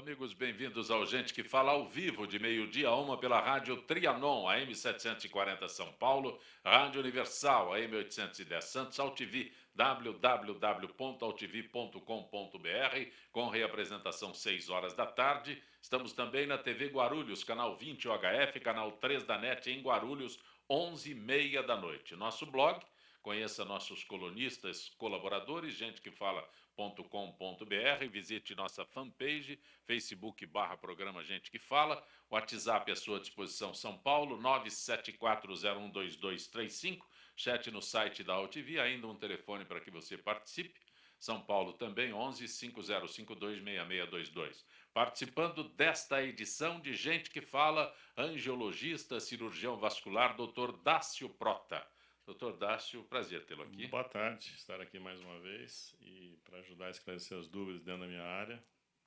amigos, bem-vindos ao Gente que Fala ao vivo, de meio-dia a 1 pela Rádio Trianon, AM 740 São Paulo, Rádio Universal, AM 810 Santos, AltV, www.altv.com.br, com reapresentação 6 horas da tarde. Estamos também na TV Guarulhos, canal 20 UHF, canal 3 da NET em Guarulhos, 11h30 da noite. Nosso blog, conheça nossos colunistas, colaboradores, gente que fala .com.br, visite nossa fanpage, Facebook/programa Gente que Fala, WhatsApp à sua disposição, São Paulo, 974012235, chat no site da AltV, ainda um telefone para que você participe, São Paulo também, 1150526622. Participando desta edição de Gente que Fala, angiologista, cirurgião vascular, Dr. Dácio Prota. Doutor Dácio, prazer tê-lo aqui. Boa tarde, estar aqui mais uma vez e para ajudar a esclarecer as dúvidas dentro da minha área,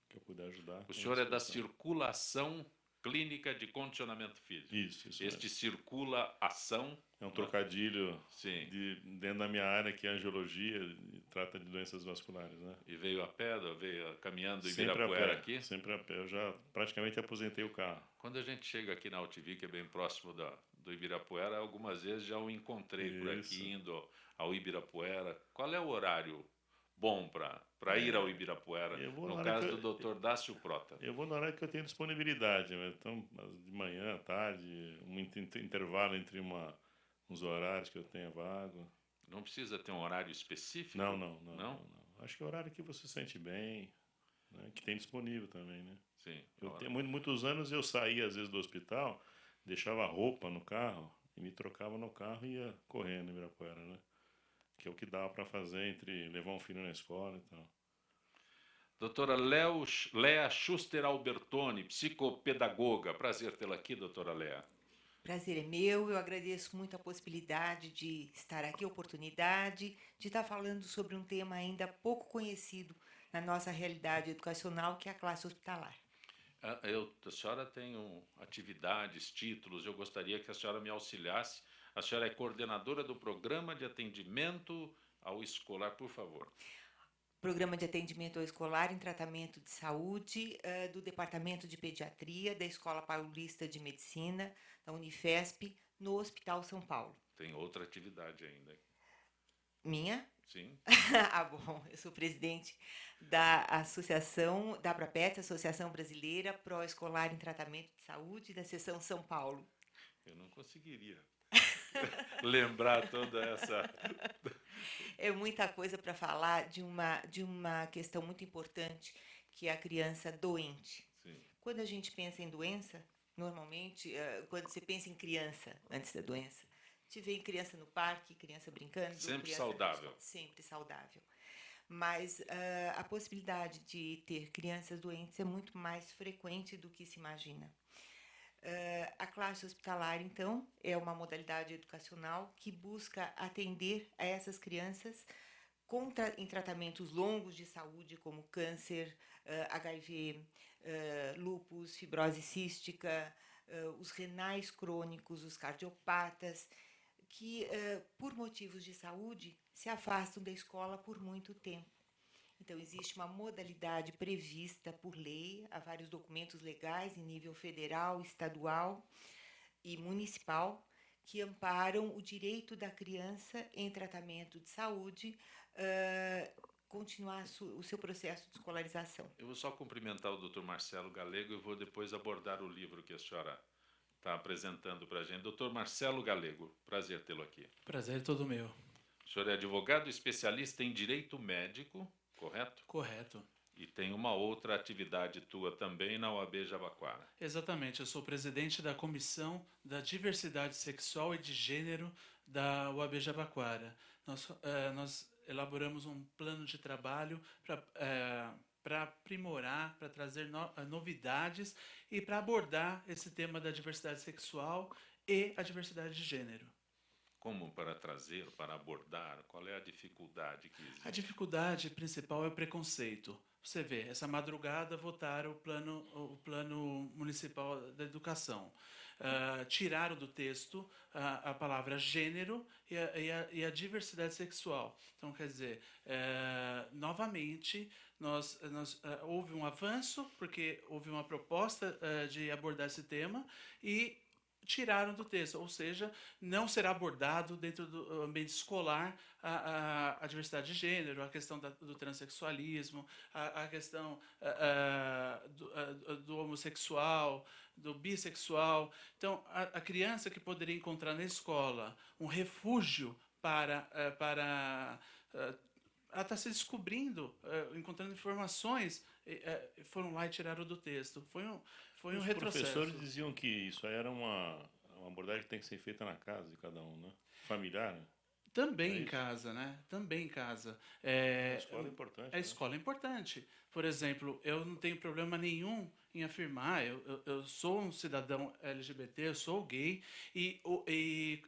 que eu puder ajudar. O senhor é da circulação clínica de condicionamento físico. Isso Este mesmo. circula-ação... É um trocadilho Sim. Dentro da minha área, que é a angiologia, e trata de doenças vasculares, né? E veio a pé, veio caminhando em Sempre Ibirapuera a pé, aqui? Sempre a pé. Eu já praticamente aposentei o carro. Quando a gente chega aqui na AltV, que é bem próximo do Ibirapuera, algumas vezes já o encontrei por aqui, indo ao Ibirapuera. Qual é o horário bom para ir ao Ibirapuera, no caso do Dr. Dácio Prota? Eu vou na hora que eu tenho disponibilidade, então de manhã, à tarde, um intervalo entre uns horários que eu tenha vago. Não precisa ter um horário específico? Não. Acho que é o horário que você se sente bem, né, que tem disponível também, né? Sim. Eu tenho muitos anos, eu saía às vezes do hospital, deixava roupa no carro e me trocava no carro e ia correndo em Ibirapuera, né? Que é o que dava para fazer entre levar um filho na escola e tal. Doutora Lea Schuster Albertoni, psicopedagoga. Prazer tê-la aqui, doutora Lea. Prazer é meu, eu agradeço muito a possibilidade de estar aqui, a oportunidade de estar falando sobre um tema ainda pouco conhecido na nossa realidade educacional, que é a classe hospitalar. A senhora tem atividades, títulos, eu gostaria que a senhora me auxiliasse. A senhora é coordenadora do Programa de Atendimento ao Escolar, por favor. Programa de Atendimento ao Escolar em Tratamento de Saúde, do Departamento de Pediatria, da Escola Paulista de Medicina, da Unifesp, no Hospital São Paulo. Tem outra atividade ainda. Minha? Sim. Bom, eu sou presidente da associação, da ABRAPET, Associação Brasileira Pró-Escolar em Tratamento de Saúde, da seção São Paulo. Eu não conseguiria lembrar toda essa... É muita coisa para falar de uma questão muito importante, que é a criança doente. Sim. Quando a gente pensa em doença, normalmente, quando você pensa em criança antes da doença, te vê em criança no parque, criança brincando. Sempre saudável. Sempre saudável. Mas a possibilidade de ter crianças doentes é muito mais frequente do que se imagina. A classe hospitalar, então, é uma modalidade educacional que busca atender a essas crianças em tratamentos longos de saúde, como câncer, HIV, lúpus, fibrose cística, os renais crônicos, os cardiopatas, que, por motivos de saúde, se afastam da escola por muito tempo. Então, existe uma modalidade prevista por lei, há vários documentos legais em nível federal, estadual e municipal, que amparam o direito da criança em tratamento de saúde continuar o seu processo de escolarização. Eu vou só cumprimentar o Dr. Marcelo Galego e vou depois abordar o livro que a senhora está apresentando para a gente. Dr. Marcelo Galego, prazer tê-lo aqui. Prazer é todo meu. O senhor é advogado especialista em direito médico, correto? Correto. E tem uma outra atividade tua também na OAB Jabaquara. Exatamente, eu sou presidente da Comissão da Diversidade Sexual e de Gênero da OAB Jabaquara. Nós elaboramos um plano de trabalho para aprimorar, para trazer novidades e para abordar esse tema da diversidade sexual e a diversidade de gênero. Como para trazer, para abordar? Qual é a dificuldade que existe? A dificuldade principal é o preconceito. Você vê, essa madrugada votaram o plano municipal da educação. tiraram do texto a palavra gênero e a diversidade sexual. Então, quer dizer, novamente, houve um avanço, porque houve uma proposta de abordar esse tema e tiraram do texto, ou seja, não será abordado dentro do ambiente escolar a diversidade de gênero, a questão do transexualismo, a questão do homossexual, do bissexual. Então, a criança que poderia encontrar na escola um refúgio para ela está se descobrindo, encontrando informações, foram lá e tiraram do texto. Foi um retrocesso. Os professores diziam que isso aí era uma abordagem que tem que ser feita na casa de cada um, né? Familiar, né? Também É em isso. casa, né? Também em casa. A escola é importante. A escola é importante. Por exemplo, eu não tenho problema nenhum em afirmar, eu sou um cidadão LGBT, eu sou gay, e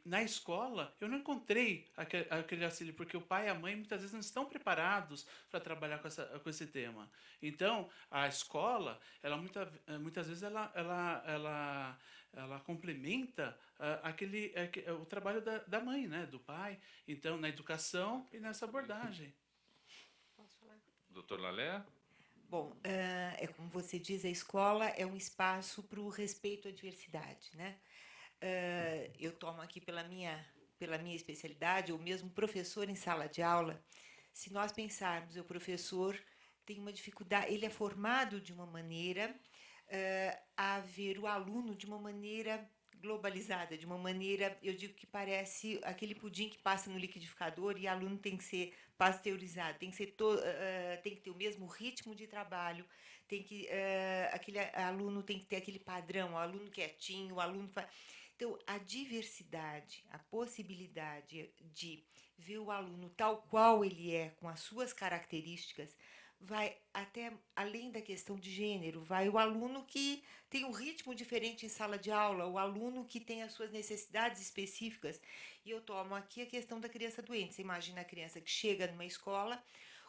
na escola eu não encontrei aquele auxílio, porque o pai e a mãe muitas vezes não estão preparados para trabalhar com esse tema. Então, a escola, ela muitas vezes ela complementa o trabalho da mãe, né, do pai. Então, na educação e nessa abordagem. Posso falar? Doutor Lalé? Bom, é como você diz, a escola é um espaço para o respeito à diversidade, né? Eu tomo aqui pela minha especialidade, ou mesmo professor em sala de aula, se nós pensarmos, o professor tem uma dificuldade, ele é formado de uma maneira a ver o aluno de uma maneira globalizada, de uma maneira, eu digo que parece aquele pudim que passa no liquidificador e o aluno tem que ser pasteurizado, tem que ter o mesmo ritmo de trabalho, aquele aluno tem que ter aquele padrão, o aluno quietinho, o aluno... Então, a diversidade, a possibilidade de ver o aluno tal qual ele é, com as suas características, vai até além da questão de gênero, vai o aluno que tem um ritmo diferente em sala de aula, o aluno que tem as suas necessidades específicas. E eu tomo aqui a questão da criança doente. Você imagina a criança que chega numa escola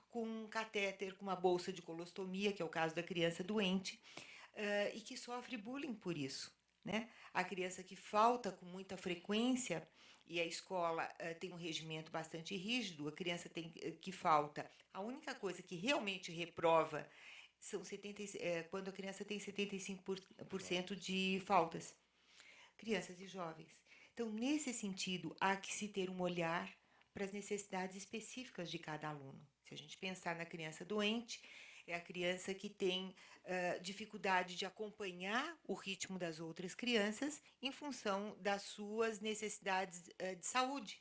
com um catéter, com uma bolsa de colostomia, que é o caso da criança doente, e que sofre bullying por isso, né? A criança que falta com muita frequência, e a escola tem um regimento bastante rígido, a criança que falta. A única coisa que realmente reprova são quando a criança tem 75% de faltas. Crianças e jovens. Então, nesse sentido, há que se ter um olhar para as necessidades específicas de cada aluno. Se a gente pensar na criança doente, é a criança que tem dificuldade de acompanhar o ritmo das outras crianças em função das suas necessidades de saúde.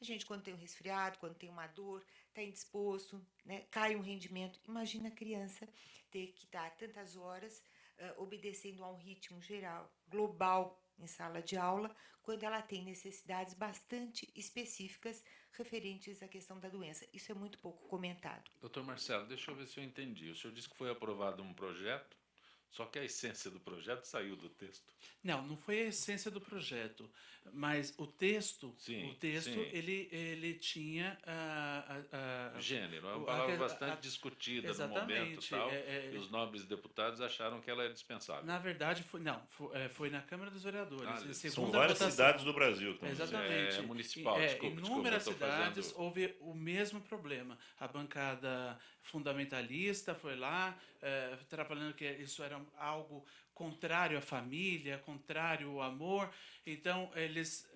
A gente, quando tem um resfriado, quando tem uma dor, está indisposto, né, cai um rendimento. Imagina a criança ter que estar tantas horas obedecendo a um ritmo geral, global, em sala de aula, quando ela tem necessidades bastante específicas referentes à questão da doença. Isso é muito pouco comentado. Doutor Marcelo, deixa eu ver se eu entendi. O senhor disse que foi aprovado um projeto, só que a essência do projeto saiu do texto. Não foi a essência do projeto, mas o texto, Sim. ele tinha gênero, é uma palavra bastante discutida no momento, tal, e os nobres deputados acharam que ela é dispensável. Na verdade, foi na Câmara dos Vereadores. São várias cidades do Brasil. Exatamente. Municipal, desculpa. Em inúmeras cidades houve o mesmo problema. A bancada fundamentalista foi lá, trabalhando que isso era algo contrário à família, contrário ao amor. Então, eles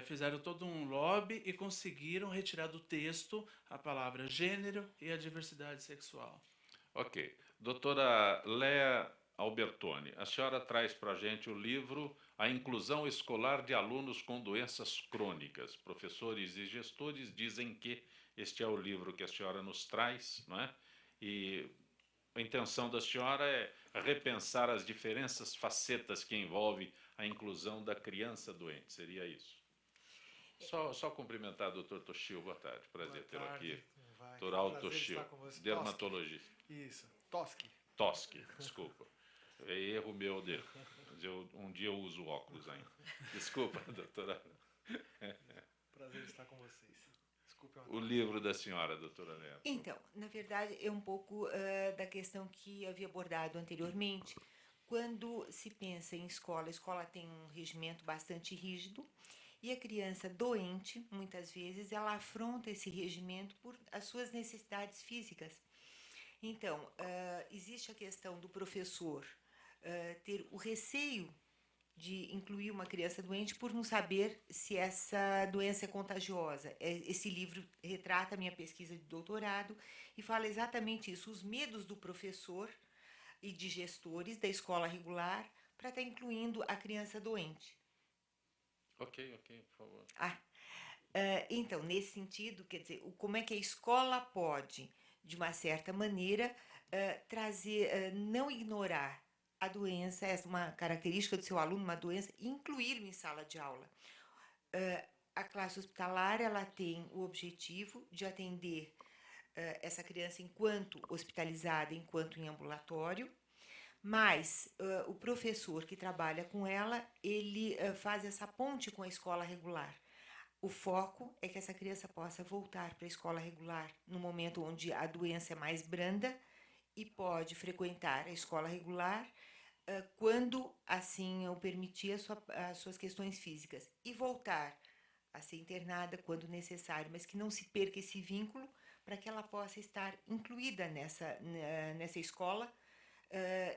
fizeram todo um lobby e conseguiram retirar do texto a palavra gênero e a diversidade sexual. Ok. Doutora Léa Albertoni, a senhora traz para a gente o livro A Inclusão Escolar de Alunos com Doenças Crônicas. Professores e gestores dizem que este é o livro que a senhora nos traz, não é? E a intenção da senhora é repensar as diferentes facetas que envolvem a inclusão da criança doente. Seria isso? Só cumprimentar o doutor Toshio. Boa tarde. Prazer tê-lo aqui. Doutor Aldo Toshio, dermatologista. Isso, Toski, desculpa. É erro meu dele. Mas um dia eu uso óculos ainda. Desculpa, doutora. Prazer estar com vocês. Desculpe. O livro da senhora, doutora Neto. Então, na verdade, é um pouco da questão que havia abordado anteriormente, quando se pensa em escola, a escola tem um regimento bastante rígido e a criança doente, muitas vezes, ela afronta esse regimento por as suas necessidades físicas. Então, existe a questão do professor ter o receio de incluir uma criança doente por não saber se essa doença é contagiosa. Esse livro retrata a minha pesquisa de doutorado e fala exatamente isso, os medos do professor e de gestores da escola regular para estar incluindo a criança doente. Ok, por favor. Então, nesse sentido, quer dizer, como é que a escola pode, de uma certa maneira, trazer, não ignorar a doença, essa é uma característica do seu aluno, uma doença, e incluí-lo em sala de aula. A classe hospitalar, ela tem o objetivo de atender essa criança enquanto hospitalizada, enquanto em ambulatório, mas o professor que trabalha com ela, ele faz essa ponte com a escola regular. O foco é que essa criança possa voltar para a escola regular no momento onde a doença é mais branda e pode frequentar a escola regular quando assim o permitir as suas questões físicas e voltar a ser internada quando necessário, mas que não se perca esse vínculo para que ela possa estar incluída nessa escola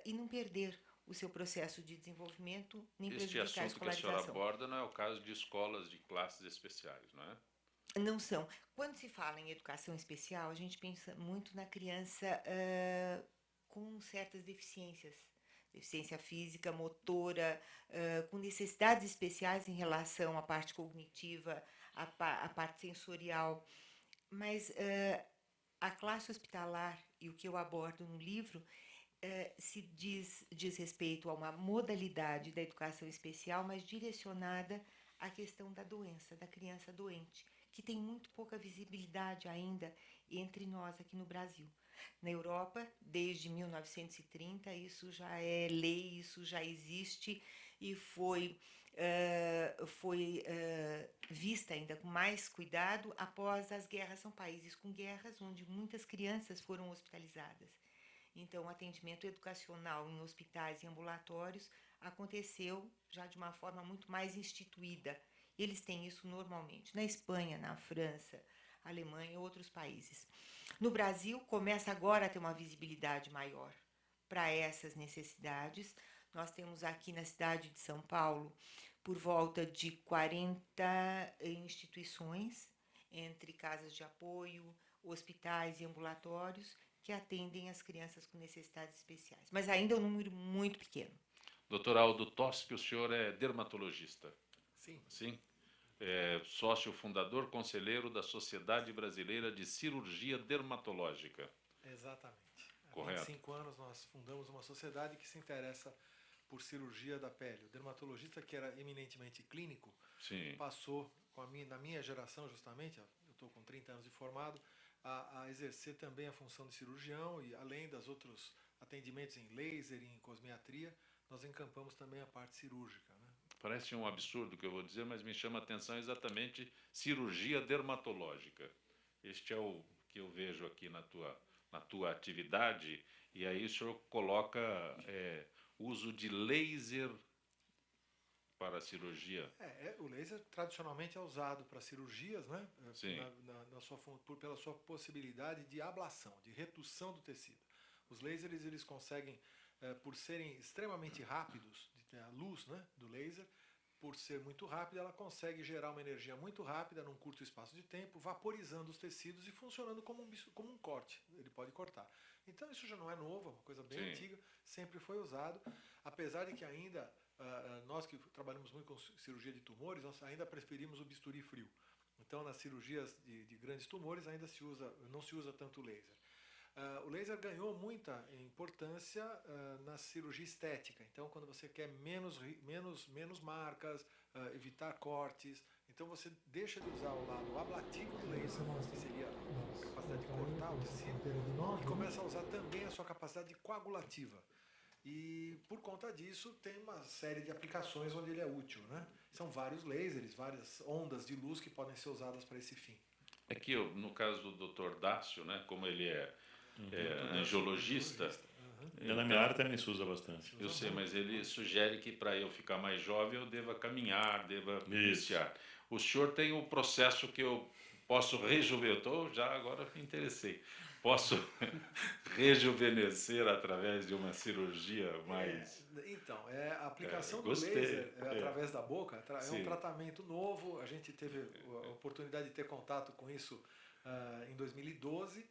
e não perder o seu processo de desenvolvimento, nem Este prejudicar a assunto que a senhora escolarização. aborda não é o caso de escolas de classes especiais, não é? Não são. Quando se fala em educação especial, a gente pensa muito na criança com certas deficiências. Deficiência física, motora, com necessidades especiais em relação à parte cognitiva, à parte sensorial. Mas a classe hospitalar e o que eu abordo no livro se diz respeito a uma modalidade da educação especial, mas direcionada à questão da doença, da criança doente, que tem muito pouca visibilidade ainda entre nós aqui no Brasil. Na Europa, desde 1930, isso já é lei, isso já existe e foi vista ainda com mais cuidado após as guerras. São países com guerras onde muitas crianças foram hospitalizadas. Então, o atendimento educacional em hospitais e ambulatórios aconteceu já de uma forma muito mais instituída. Eles têm isso normalmente na Espanha, na França, Alemanha e outros países. No Brasil, começa agora a ter uma visibilidade maior para essas necessidades. Nós temos aqui na cidade de São Paulo por volta de 40 instituições, entre casas de apoio, hospitais e ambulatórios, que atendem as crianças com necessidades especiais. Mas ainda é um número muito pequeno. Doutor Aldo Toschi, o senhor é dermatologista? Sim. Sim? É sócio fundador, conselheiro da Sociedade Brasileira de Cirurgia Dermatológica. Exatamente. Há Correto. 25 anos nós fundamos uma sociedade que se interessa por cirurgia da pele. O dermatologista, que era eminentemente clínico, Sim. passou, na minha geração justamente, eu estou com 30 anos de formado, a exercer também a função de cirurgião e além dos outros atendimentos em laser e em cosmetria, nós encampamos também a parte cirúrgica, né? Parece um absurdo o que eu vou dizer, mas me chama a atenção exatamente cirurgia dermatológica. Este é o que eu vejo aqui na tua atividade, e aí o senhor coloca uso de laser para a cirurgia. O laser tradicionalmente é usado para cirurgias, né? Sim. Pela sua possibilidade de ablação, de redução do tecido. Os lasers eles conseguem, por serem extremamente rápidos, a luz, né, do laser, por ser muito rápida, ela consegue gerar uma energia muito rápida num curto espaço de tempo, vaporizando os tecidos e funcionando como um corte. Ele pode cortar. Então isso já não é novo, é uma coisa bem antiga, sempre foi usado, apesar de que ainda nós que trabalhamos muito com cirurgia de tumores, nós ainda preferimos o bisturi frio. Então, nas cirurgias de grandes tumores ainda não se usa tanto laser. O laser ganhou muita importância na cirurgia estética. Então, quando você quer menos marcas, evitar cortes, então você deixa de usar o lado ablativo do laser, que seria a capacidade de cortar o tecido, e começa a usar também a sua capacidade coagulativa. E por conta disso tem uma série de aplicações onde ele é útil, né? São vários lasers, várias ondas de luz que podem ser usadas para esse fim. Aqui, no caso do Dr. Dácio, né, como ele é angiologista, né? Na minha área também se usa bastante. Eu sei, mas ele sugere que para eu ficar mais jovem eu deva caminhar, deva iniciar. O senhor tem o processo que eu posso rejuvenescer, já agora me interessei. Posso rejuvenescer através de uma cirurgia mais... Então, a aplicação do gostei. laser através da boca é um Sim. tratamento novo. A gente teve a oportunidade de ter contato com isso em 2012.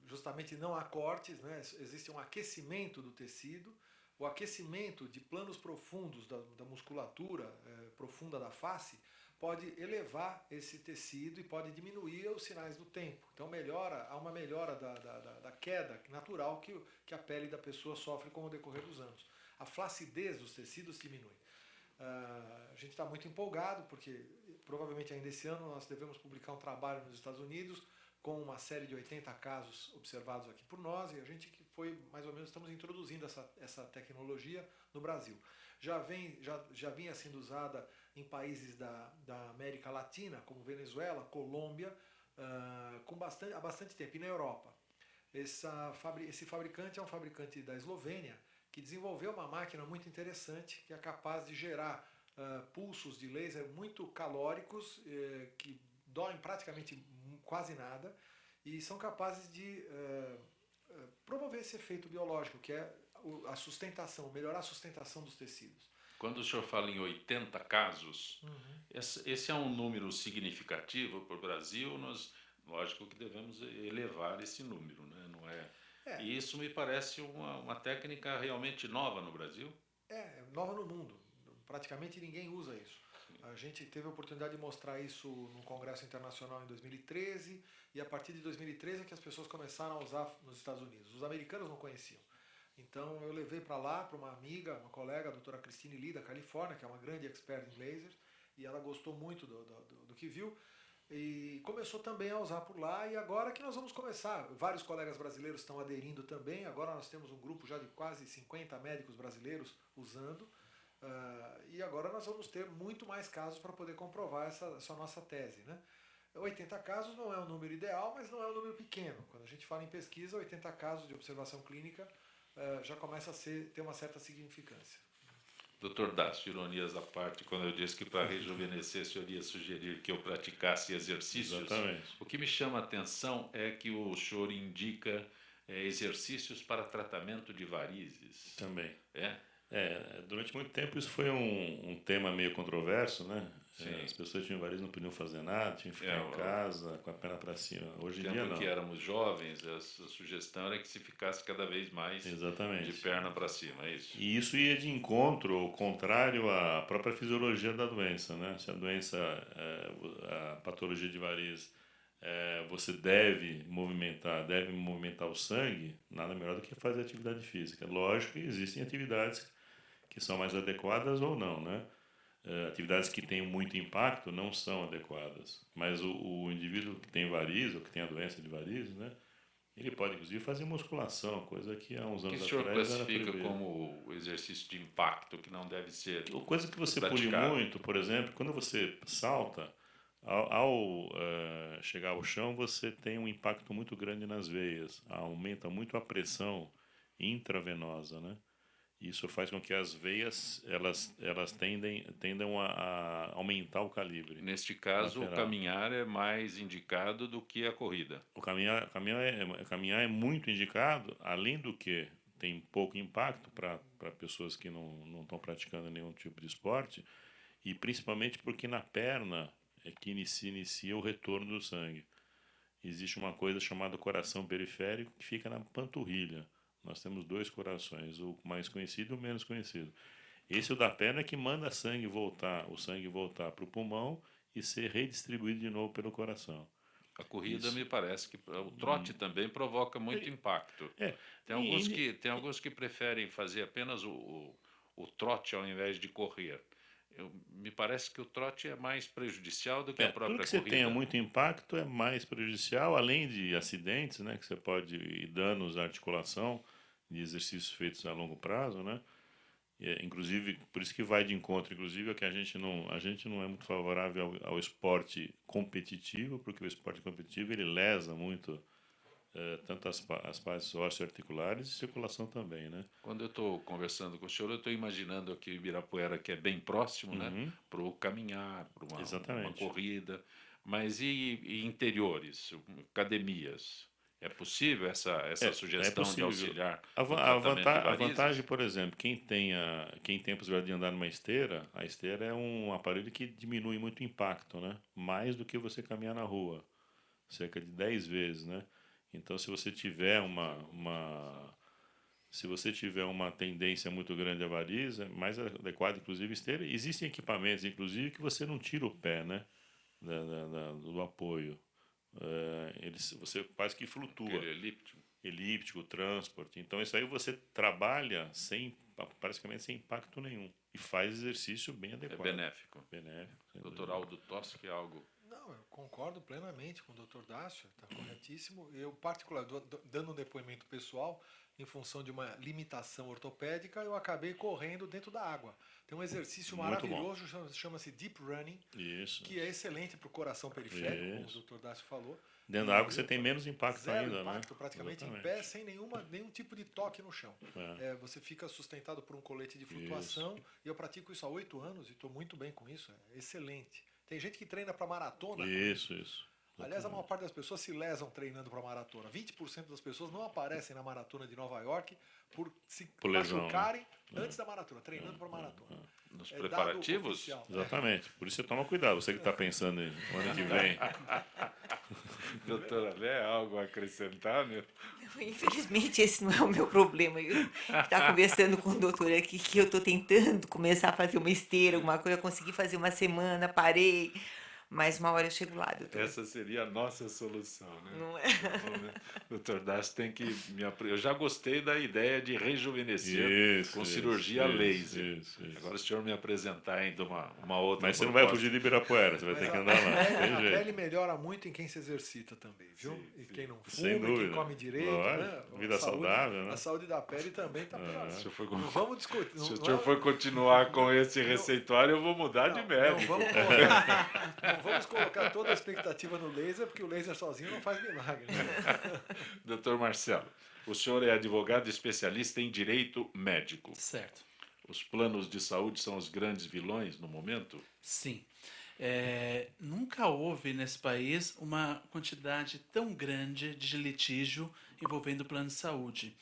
Justamente não há cortes, né? Existe um aquecimento do tecido. O aquecimento de planos profundos da musculatura profunda da face pode elevar esse tecido e pode diminuir os sinais do tempo. Então há uma melhora da queda natural que a pele da pessoa sofre com o decorrer dos anos. A flacidez dos tecidos diminui. A gente está muito empolgado porque provavelmente ainda esse ano nós devemos publicar um trabalho nos Estados Unidos com uma série de 80 casos observados aqui por nós, e a gente que foi mais ou menos, estamos introduzindo essa tecnologia no Brasil. Já vinha sendo usada em países da América Latina, como Venezuela, Colômbia, há bastante tempo, e na Europa. Esse fabricante é um fabricante da Eslovênia, que desenvolveu uma máquina muito interessante, que é capaz de gerar pulsos de laser muito calóricos, que doem praticamente quase nada, e são capazes de promover esse efeito biológico, que é a sustentação, melhorar a sustentação dos tecidos. Quando o senhor fala em 80 casos, esse é um número significativo para o Brasil. Nós, lógico que devemos elevar esse número, né? Não é? E isso me parece uma técnica realmente nova no Brasil. É nova no mundo. Praticamente ninguém usa isso. A gente teve a oportunidade de mostrar isso no Congresso Internacional em 2013, e a partir de 2013 é que as pessoas começaram a usar nos Estados Unidos. Os americanos não conheciam. Então eu levei para lá, para uma amiga, uma colega, a doutora Christine Lee, da Califórnia, que é uma grande expert em lasers, e ela gostou muito do que viu, e começou também a usar por lá, e agora que nós vamos começar. Vários colegas brasileiros estão aderindo também, agora nós temos um grupo já de quase 50 médicos brasileiros usando, e agora nós vamos ter muito mais casos para poder comprovar essa nossa tese, né? 80 casos não é um número ideal, mas não é um número pequeno. Quando a gente fala em pesquisa, 80 casos de observação clínica já começa a ter uma certa significância. Doutor Dácio, ironias à parte, quando eu disse que para rejuvenescer o senhor ia sugerir que eu praticasse exercícios, Exatamente. o que me chama a atenção é que o senhor indica exercícios para tratamento de varizes. Também. Durante muito tempo isso foi um tema meio controverso, né? As pessoas tinham varizes, não podiam fazer nada, tinham que ficar em casa com a perna para cima. Hoje em dia não. Que éramos jovens, a sugestão era que se ficasse cada vez mais de perna para cima, é isso? E isso ia de encontro, ao contrário, à própria fisiologia da doença, né? Se a doença, a patologia de varizes, você deve movimentar o sangue, nada melhor do que fazer atividade física. Lógico que existem atividades que são mais adequadas ou não, né? Atividades que têm muito impacto não são adequadas, mas o indivíduo que tem varizes ou que tem a doença de varizes, né, ele pode inclusive fazer musculação, coisa que há uns anos atrás era proibida. O que o senhor classifica como o exercício de impacto que não deve ser coisa que você pule muito, por exemplo, quando você salta, ao chegar ao chão, você tem um impacto muito grande nas veias, aumenta muito a pressão intravenosa, né? Isso faz com que as veias elas tendam a aumentar o calibre. Neste caso, o caminhar é mais indicado do que a corrida. O caminhar é muito indicado, além do que tem pouco impacto para pessoas que não estão praticando nenhum tipo de esporte, e principalmente porque na perna é que inicia o retorno do sangue. Existe uma coisa chamada coração periférico que fica na panturrilha. Nós temos 2 corações, o mais conhecido e o menos conhecido. Esse, o da perna, é que manda o sangue voltar para o pulmão e ser redistribuído de novo pelo coração. A corrida, me parece que o trote também provoca muito impacto. Tem alguns que preferem fazer apenas o trote ao invés de correr. Me parece que o trote é mais prejudicial do que a própria corrida. Tudo que você tenha muito impacto é mais prejudicial, além de acidentes, né, que você pode ir danos à articulação de exercícios feitos a longo prazo, né? Inclusive, por isso que vai de encontro, inclusive, é que a gente não é muito favorável ao esporte competitivo, porque o esporte competitivo ele lesa muito tanto as partes osteoarticulares e circulação também, né? Quando eu estou conversando com o senhor, eu estou imaginando aqui Ibirapuera, que é bem próximo, né? Uhum. Para o caminhar, para uma Exatamente. corrida. Mas e interiores, academias? É possível essa sugestão de possível. auxiliar A, no va- tratamento de a varizes? vantagem, por exemplo, quem tem a possibilidade de andar numa esteira, a esteira é um aparelho que diminui muito o impacto, né? Mais do que você caminhar na rua, cerca de 10 vezes, né? Então, se você tiver uma tendência muito grande à variz, é mais adequado, inclusive, esteira. Existem equipamentos, inclusive, que você não tira o pé, né? Do apoio. Você faz que flutua. Aquele elíptico. Elíptico, transporte. Então, isso aí você trabalha praticamente sem impacto nenhum. E faz exercício bem É adequado. benéfico. Benéfico. sem Doutor dúvida. Aldo Toschi, algo. Não, eu concordo plenamente com o Dr. Dácio, está corretíssimo. Eu, dando um depoimento pessoal, em função de uma limitação ortopédica, eu acabei correndo dentro da água. Tem um exercício Muito maravilhoso, chama-se Deep Running, Isso. que é excelente para o coração periférico, Isso. como o Dr. Dácio falou. Dentro da água você tem menos impacto Zero ainda, impacto, né? praticamente em Exatamente. pé, sem nenhum tipo de toque no chão. Você fica sustentado por um colete de flutuação, e eu pratico isso há 8 anos e estou muito bem com isso, é excelente. Tem gente que treina para maratona. Isso. Aliás, a maior parte das pessoas se lesam treinando para maratona. 20% das pessoas não aparecem na maratona de Nova York por se lesão, machucarem antes da maratona, treinando para maratona. Nos Dado preparativos? oficial. Exatamente. Por isso você toma cuidado. Você que está pensando em ano que vem. Doutora Lé, algo a acrescentar, né? Infelizmente, esse não é o meu problema. Eu estava conversando com o doutor aqui que eu estou tentando começar a fazer uma esteira, alguma coisa. Eu consegui fazer uma semana, parei, mas uma hora eu chego lá, doutor. Essa seria a nossa solução, né? Não é? Doutor Dácio tem que Eu já gostei da ideia de rejuvenescer Isso, com isso, cirurgia isso, laser. isso. Agora, o senhor me apresentar ainda uma outra Mas você não vai proposta. fugir de Ibirapuera, você vai Mas ter que a andar lá. Tem a pele jeito. melhora muito em quem se exercita também, viu? Sim, E sim. quem não Sem fuma, e quem dúvida. come direito, Lógico. né? Vida A saúde- saudável, né? A saúde da pele também está Se piorando. o senhor for, Não vamos discutir. se o não senhor é- for continuar com esse não- receituário, eu vou mudar de Não médico. não vamos colocar toda a expectativa no laser, porque o laser sozinho não faz milagre. Né? Doutor Marcelo, o senhor é advogado especialista em direito médico. Certo. Os planos de saúde são os grandes vilões no momento? Sim. Nunca houve nesse país uma quantidade tão grande de litígio envolvendo o plano de saúde,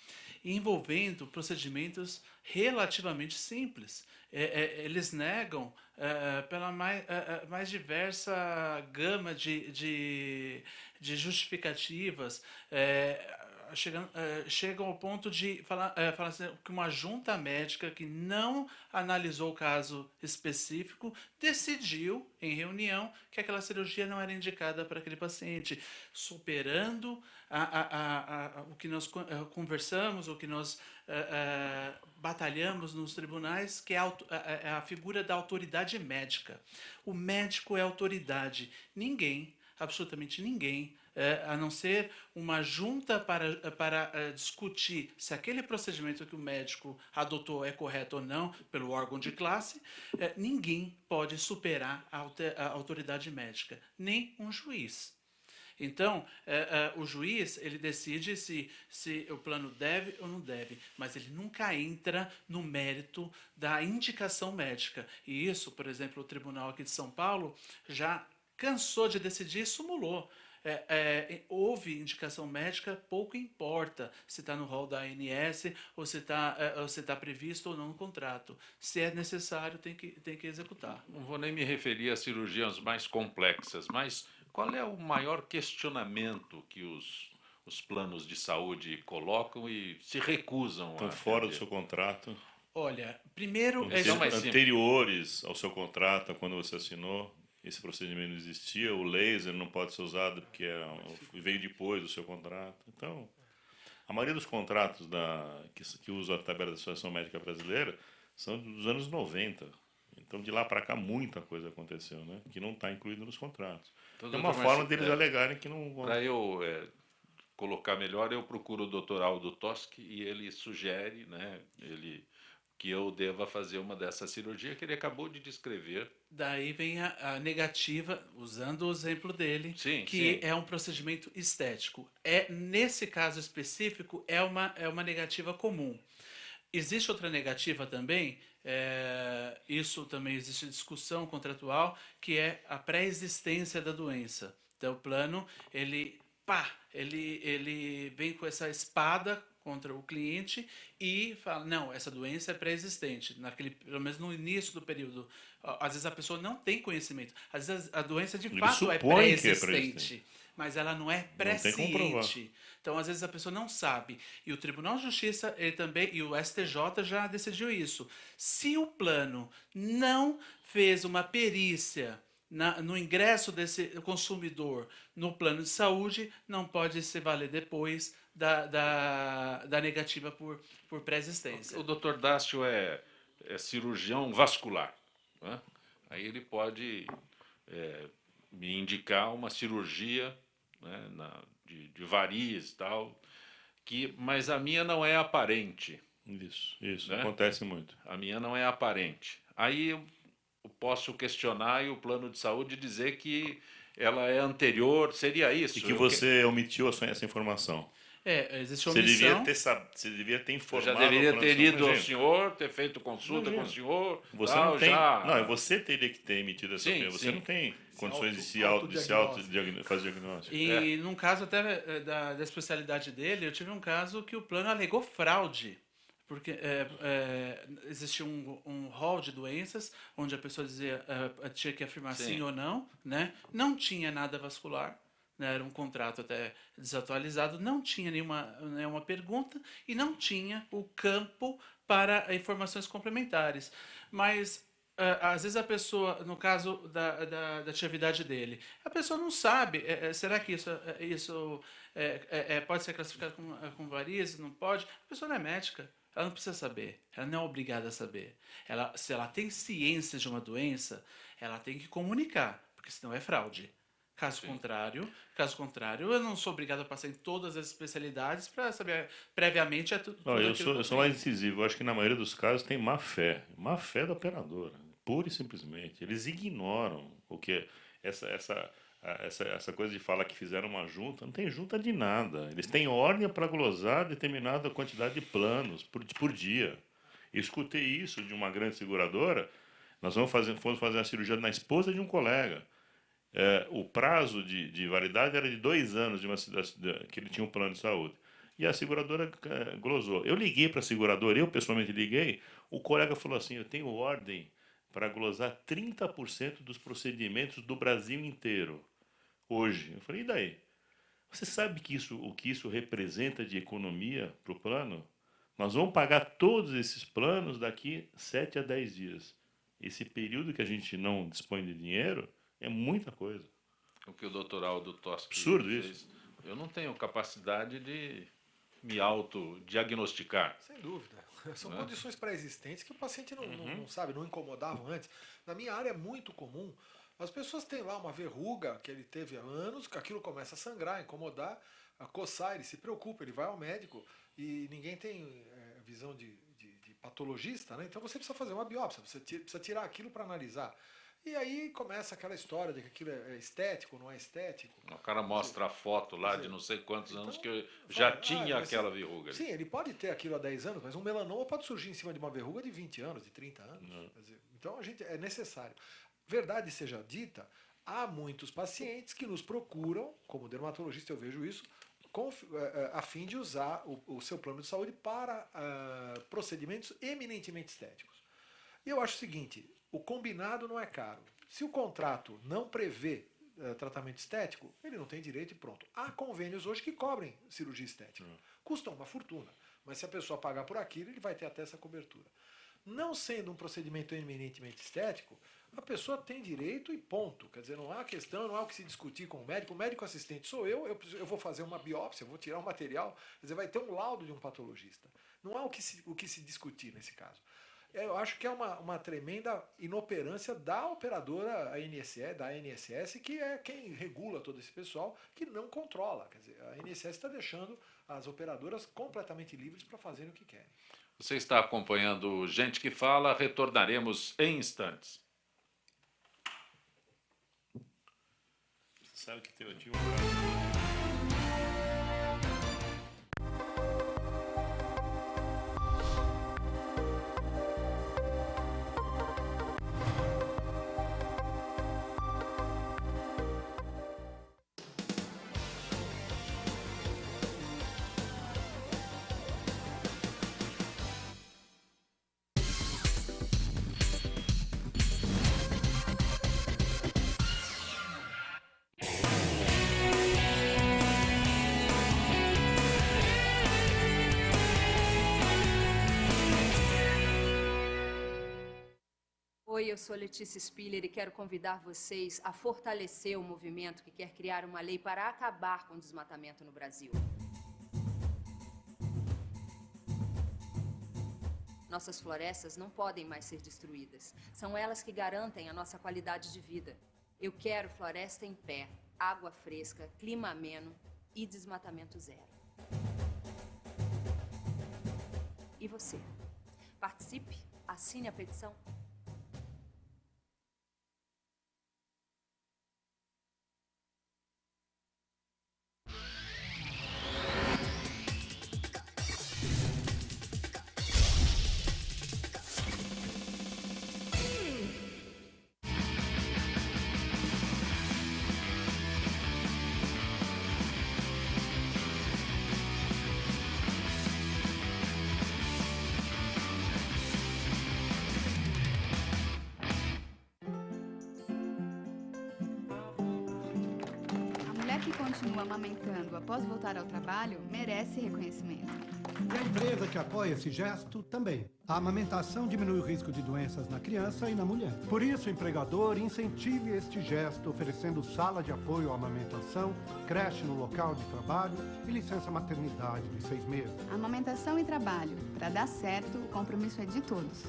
e envolvendo procedimentos relativamente simples. Eles negam pela mais diversa gama de justificativas, chegam ao ponto de falar assim, que uma junta médica que não analisou o caso específico decidiu, em reunião, que aquela cirurgia não era indicada para aquele paciente, superando o que nós conversamos, o que nós batalhamos nos tribunais, que é a figura da autoridade médica. O médico é autoridade. Ninguém, absolutamente ninguém, a não ser uma junta para discutir se aquele procedimento que o médico adotou é correto ou não, pelo órgão de classe, ninguém pode superar a autoridade médica, nem um juiz. Então, o juiz ele decide se o plano deve ou não deve, mas ele nunca entra no mérito da indicação médica. E isso, por exemplo, o Tribunal aqui de São Paulo já cansou de decidir e sumulou. Houve indicação médica, pouco importa se está no rol da ANS ou se está previsto ou não no contrato. Se é necessário, tem que executar. Não vou nem me referir a cirurgias mais complexas, mas qual é o maior questionamento que os planos de saúde colocam e se recusam Estão a fora do atender? seu contrato. Olha, primeiro... Então, mais simples. Anteriores ao seu contrato, quando você assinou, esse procedimento não existia. O laser não pode ser usado porque veio depois do seu contrato. Então, a maioria dos contratos que usam a tabela da Associação Médica Brasileira são dos anos 90. Então, de lá para cá, muita coisa aconteceu, né? Que não está incluído nos contratos. Então, É uma doutor forma Marcelo, deles alegarem que não vão... Para eu colocar melhor, eu procuro o Dr. Aldo Toschi e ele sugere, né, ele que eu deva fazer uma dessa cirurgia que ele acabou de descrever. Daí vem a negativa, usando o exemplo dele, Sim, que sim. é um procedimento estético. Nesse caso específico, é uma negativa comum. Existe outra negativa também, isso também existe discussão contratual, que é a pré-existência da doença. Então, o plano, ele vem com essa espada contra o cliente e fala, não, essa doença é pré-existente, pelo menos no início do período. Às vezes a pessoa não tem conhecimento, às vezes a doença de Ele fato é supõe que é pré-existente, pré-existente. mas ela não é Não tem como provar. presciente. Então, às vezes a pessoa não sabe. E o Tribunal de Justiça, ele também, e o STJ já decidiu isso. Se o plano não fez uma perícia no ingresso desse consumidor no plano de saúde, não pode se valer depois da negativa por pré-existência. O Dr. Dácio é cirurgião vascular, né? Aí ele pode me indicar uma cirurgia, né, de variz e tal, mas a minha não é aparente. Isso, Né? acontece muito. A minha não é aparente. Aí eu posso questionar e o plano de saúde dizer que ela é anterior, seria isso. E que você omitiu essa informação. Existe Você omissão. você devia ter Eu informado. já deveria o plano ter de saúde. ido ao Imagina, senhor, ter feito consulta com o senhor. Você tal, não tem. já... Não, você teria que ter emitido essa Sim, opinião. Você sim. não tem condições de se autodiagnóstico. fazer diagnóstico. E num caso até da especialidade dele, eu tive um caso que o plano alegou fraude. Porque existia um rol de doenças, onde a pessoa dizia, tinha que afirmar sim ou não, né? Não tinha nada vascular, né? Era um contrato até desatualizado, não tinha nenhuma pergunta e não tinha o campo para informações complementares. Mas às vezes a pessoa, no caso da atividade dele, a pessoa não sabe, será que isso pode ser classificado com varizes? Não pode? A pessoa não é médica. Ela não precisa saber, ela não é obrigada a saber. Se ela tem ciência de uma doença, ela tem que comunicar, porque senão é fraude. Caso contrário, eu não sou obrigado a passar em todas as especialidades para saber previamente tudo Não, aquilo eu que sou mais incisivo. Eu acho que na maioria dos casos tem má fé. Má fé da operadora. Pura e simplesmente. Eles ignoram o que é essa coisa de falar que fizeram uma junta. Não tem junta de nada. Eles têm ordem para glosar determinada quantidade de planos por dia. Eu escutei isso de uma grande seguradora. Nós fomos fazer uma cirurgia na esposa de um colega. O prazo de validade era de 2 anos que ele tinha um plano de saúde. E a seguradora glosou. Eu liguei para a seguradora, eu pessoalmente liguei, o colega falou assim, eu tenho ordem para glosar 30% dos procedimentos do Brasil inteiro, hoje. Eu falei, e daí? Você sabe o que isso representa de economia para o plano? Nós vamos pagar todos esses planos daqui 7 a 10 dias. Esse período que a gente não dispõe de dinheiro é muita coisa. O que o doutor Aldo Toschi Absurdo fez. isso. Eu não tenho capacidade de me autodiagnosticar. Sem dúvida. São condições pré-existentes que o paciente não sabe, não incomodavam antes. Na minha área é muito comum. As pessoas têm lá uma verruga que ele teve há anos, que aquilo começa a sangrar, a incomodar, a coçar, ele se preocupa, ele vai ao médico e ninguém tem visão de patologista, né? Então você precisa fazer uma biópsia, você precisa tirar aquilo para analisar. E aí começa aquela história de que aquilo é estético, não é estético. O cara mostra a foto lá de não sei quantos anos que eu fala, já tinha aquela verruga ali. Sim, ele pode ter aquilo há 10 anos, mas um melanoma pode surgir em cima de uma verruga de 20 anos, de 30 anos. Quer dizer, então é necessário. Verdade seja dita, há muitos pacientes que nos procuram, como dermatologista eu vejo isso, a fim de usar o seu plano de saúde para procedimentos eminentemente estéticos. E eu acho o seguinte, o combinado não é caro. Se o contrato não prevê tratamento estético, ele não tem direito e pronto. Há convênios hoje que cobrem cirurgia estética. Custam uma fortuna, mas se a pessoa pagar por aquilo, ele vai ter até essa cobertura. Não sendo um procedimento eminentemente estético, a pessoa tem direito e ponto. Quer dizer, não há questão, não há o que se discutir com o médico assistente sou eu vou fazer uma biópsia, eu vou tirar um material, quer dizer, vai ter um laudo de um patologista. Não há o que se discutir nesse caso. Eu acho que é uma tremenda inoperância da operadora da ANSS, que é quem regula todo esse pessoal, que não controla. Quer dizer, a ANSS está deixando as operadoras completamente livres para fazerem o que querem. Você está acompanhando Gente que Fala, retornaremos em instantes. Você sabe que eu tinha um caso. Oi, eu sou Letícia Spiller e quero convidar vocês a fortalecer o movimento que quer criar uma lei para acabar com o desmatamento no Brasil. Nossas florestas não podem mais ser destruídas. São elas que garantem a nossa qualidade de vida. Eu quero floresta em pé, água fresca, clima ameno e desmatamento zero. E você? Participe, assine a petição. Que continua amamentando após voltar ao trabalho merece reconhecimento. E a empresa que apoia esse gesto também. A amamentação diminui o risco de doenças na criança e na mulher. Por isso, o empregador incentive este gesto, oferecendo sala de apoio à amamentação, creche no local de trabalho e licença maternidade de 6 meses. Amamentação e trabalho. Para dar certo, o compromisso é de todos.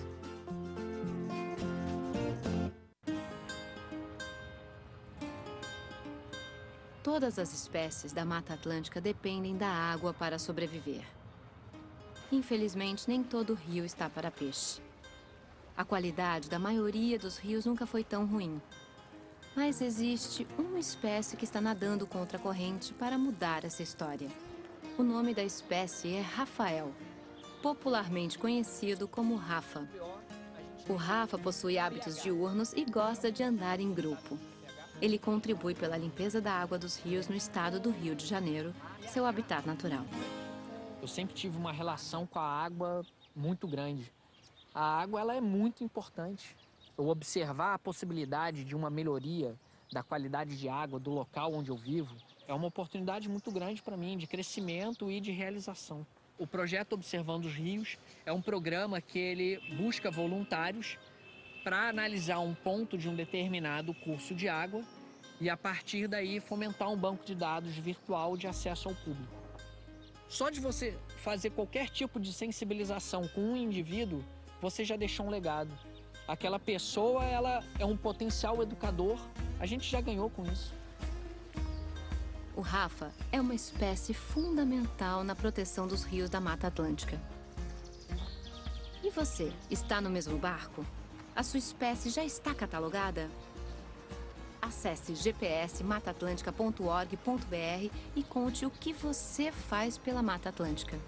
Todas as espécies da Mata Atlântica dependem da água para sobreviver. Infelizmente, nem todo rio está para peixe. A qualidade da maioria dos rios nunca foi tão ruim. Mas existe uma espécie que está nadando contra a corrente para mudar essa história. O nome da espécie é Rafael, popularmente conhecido como Rafa. O Rafa possui hábitos diurnos e gosta de andar em grupo. Ele contribui pela limpeza da água dos rios no estado do Rio de Janeiro, seu habitat natural. Eu sempre tive uma relação com a água muito grande. A água ela é muito importante. Eu observar a possibilidade de uma melhoria da qualidade de água do local onde eu vivo é uma oportunidade muito grande para mim de crescimento e de realização. O projeto Observando os Rios é um programa que ele busca voluntários para analisar um ponto de um determinado curso de água e, a partir daí, fomentar um banco de dados virtual de acesso ao público. Só de você fazer qualquer tipo de sensibilização com um indivíduo, você já deixou um legado. Aquela pessoa, ela é um potencial educador, a gente já ganhou com isso. O Rafa é uma espécie fundamental na proteção dos rios da Mata Atlântica. E você, está no mesmo barco? A sua espécie já está catalogada? Acesse gpsmataatlântica.org.br e conte o que você faz pela Mata Atlântica.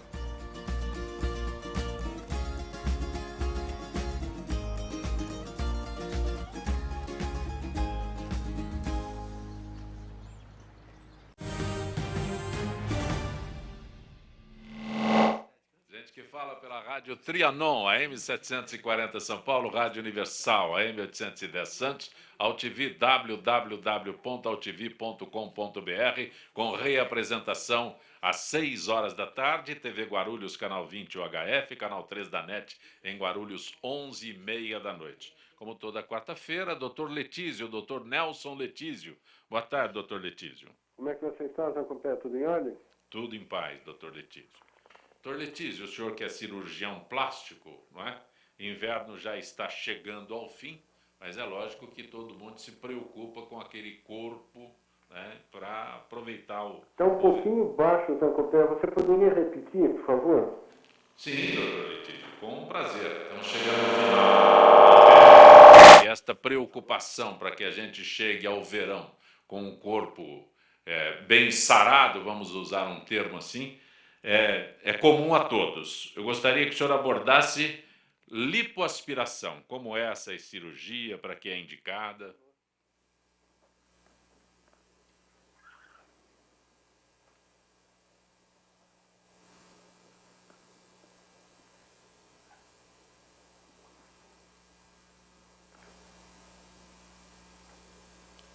Rádio Trianon, AM 740 São Paulo, Rádio Universal, AM 810 Santos, AltV, www.altv.com.br, com reapresentação às 6 horas da tarde, TV Guarulhos, canal 20 UHF, canal 3 da NET, em Guarulhos, 11h30 da noite. Como toda quarta-feira, Dr. Letísio, Dr. Nelson Letísio. Boa tarde, Dr. Letísio. Como é que você está, São Compé? Tudo em ordem? Tudo em paz, Dr. Letísio. Dr. Letísio, o senhor que é cirurgião plástico, não é? inverno já está chegando ao fim, mas é lógico que todo mundo se preocupa com aquele corpo, né, para aproveitar o... Está um pouquinho baixo, Zancopé. Você poderia repetir, por favor? Sim, doutor Letício, com prazer. Estamos chegando ao final. E esta preocupação para que a gente chegue ao verão com o corpo bem sarado, vamos usar um termo assim, é comum a todos. Eu gostaria que o senhor abordasse lipoaspiração. Como é essa cirurgia, para que é indicada?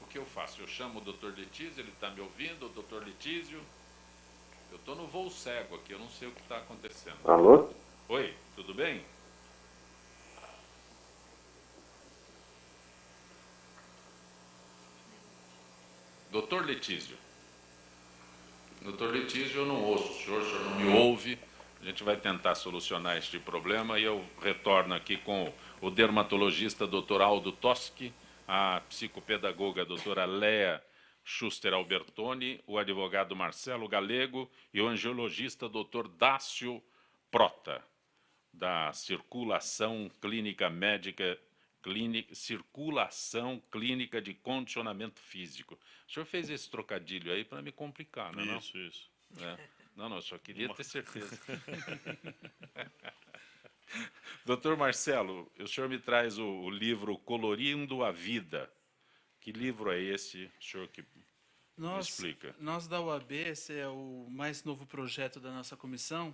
O que eu faço? Eu chamo o doutor Letísio, ele está me ouvindo, o doutor Letísio. Eu estou no voo cego aqui, eu não sei o que está acontecendo. Alô? Oi, tudo bem? Doutor Letísio. Doutor Letísio, eu não ouço o senhor não me ouve. A gente vai tentar solucionar este problema e eu retorno aqui com o dermatologista doutor Aldo Toschi, a psicopedagoga doutora Léa Schuster Albertoni, o advogado Marcelo Galego e o angiologista doutor Dácio Prota, da Circulação Clínica Médica, Circulação Clínica de Condicionamento Físico. O senhor fez esse trocadilho aí para me complicar, não é? Isso. Não, eu só queria ter certeza. Doutor Marcelo, o senhor me traz o livro Colorindo a Vida. Que livro é esse, o senhor que me explica? Nós da UAB, esse é o mais novo projeto da nossa comissão,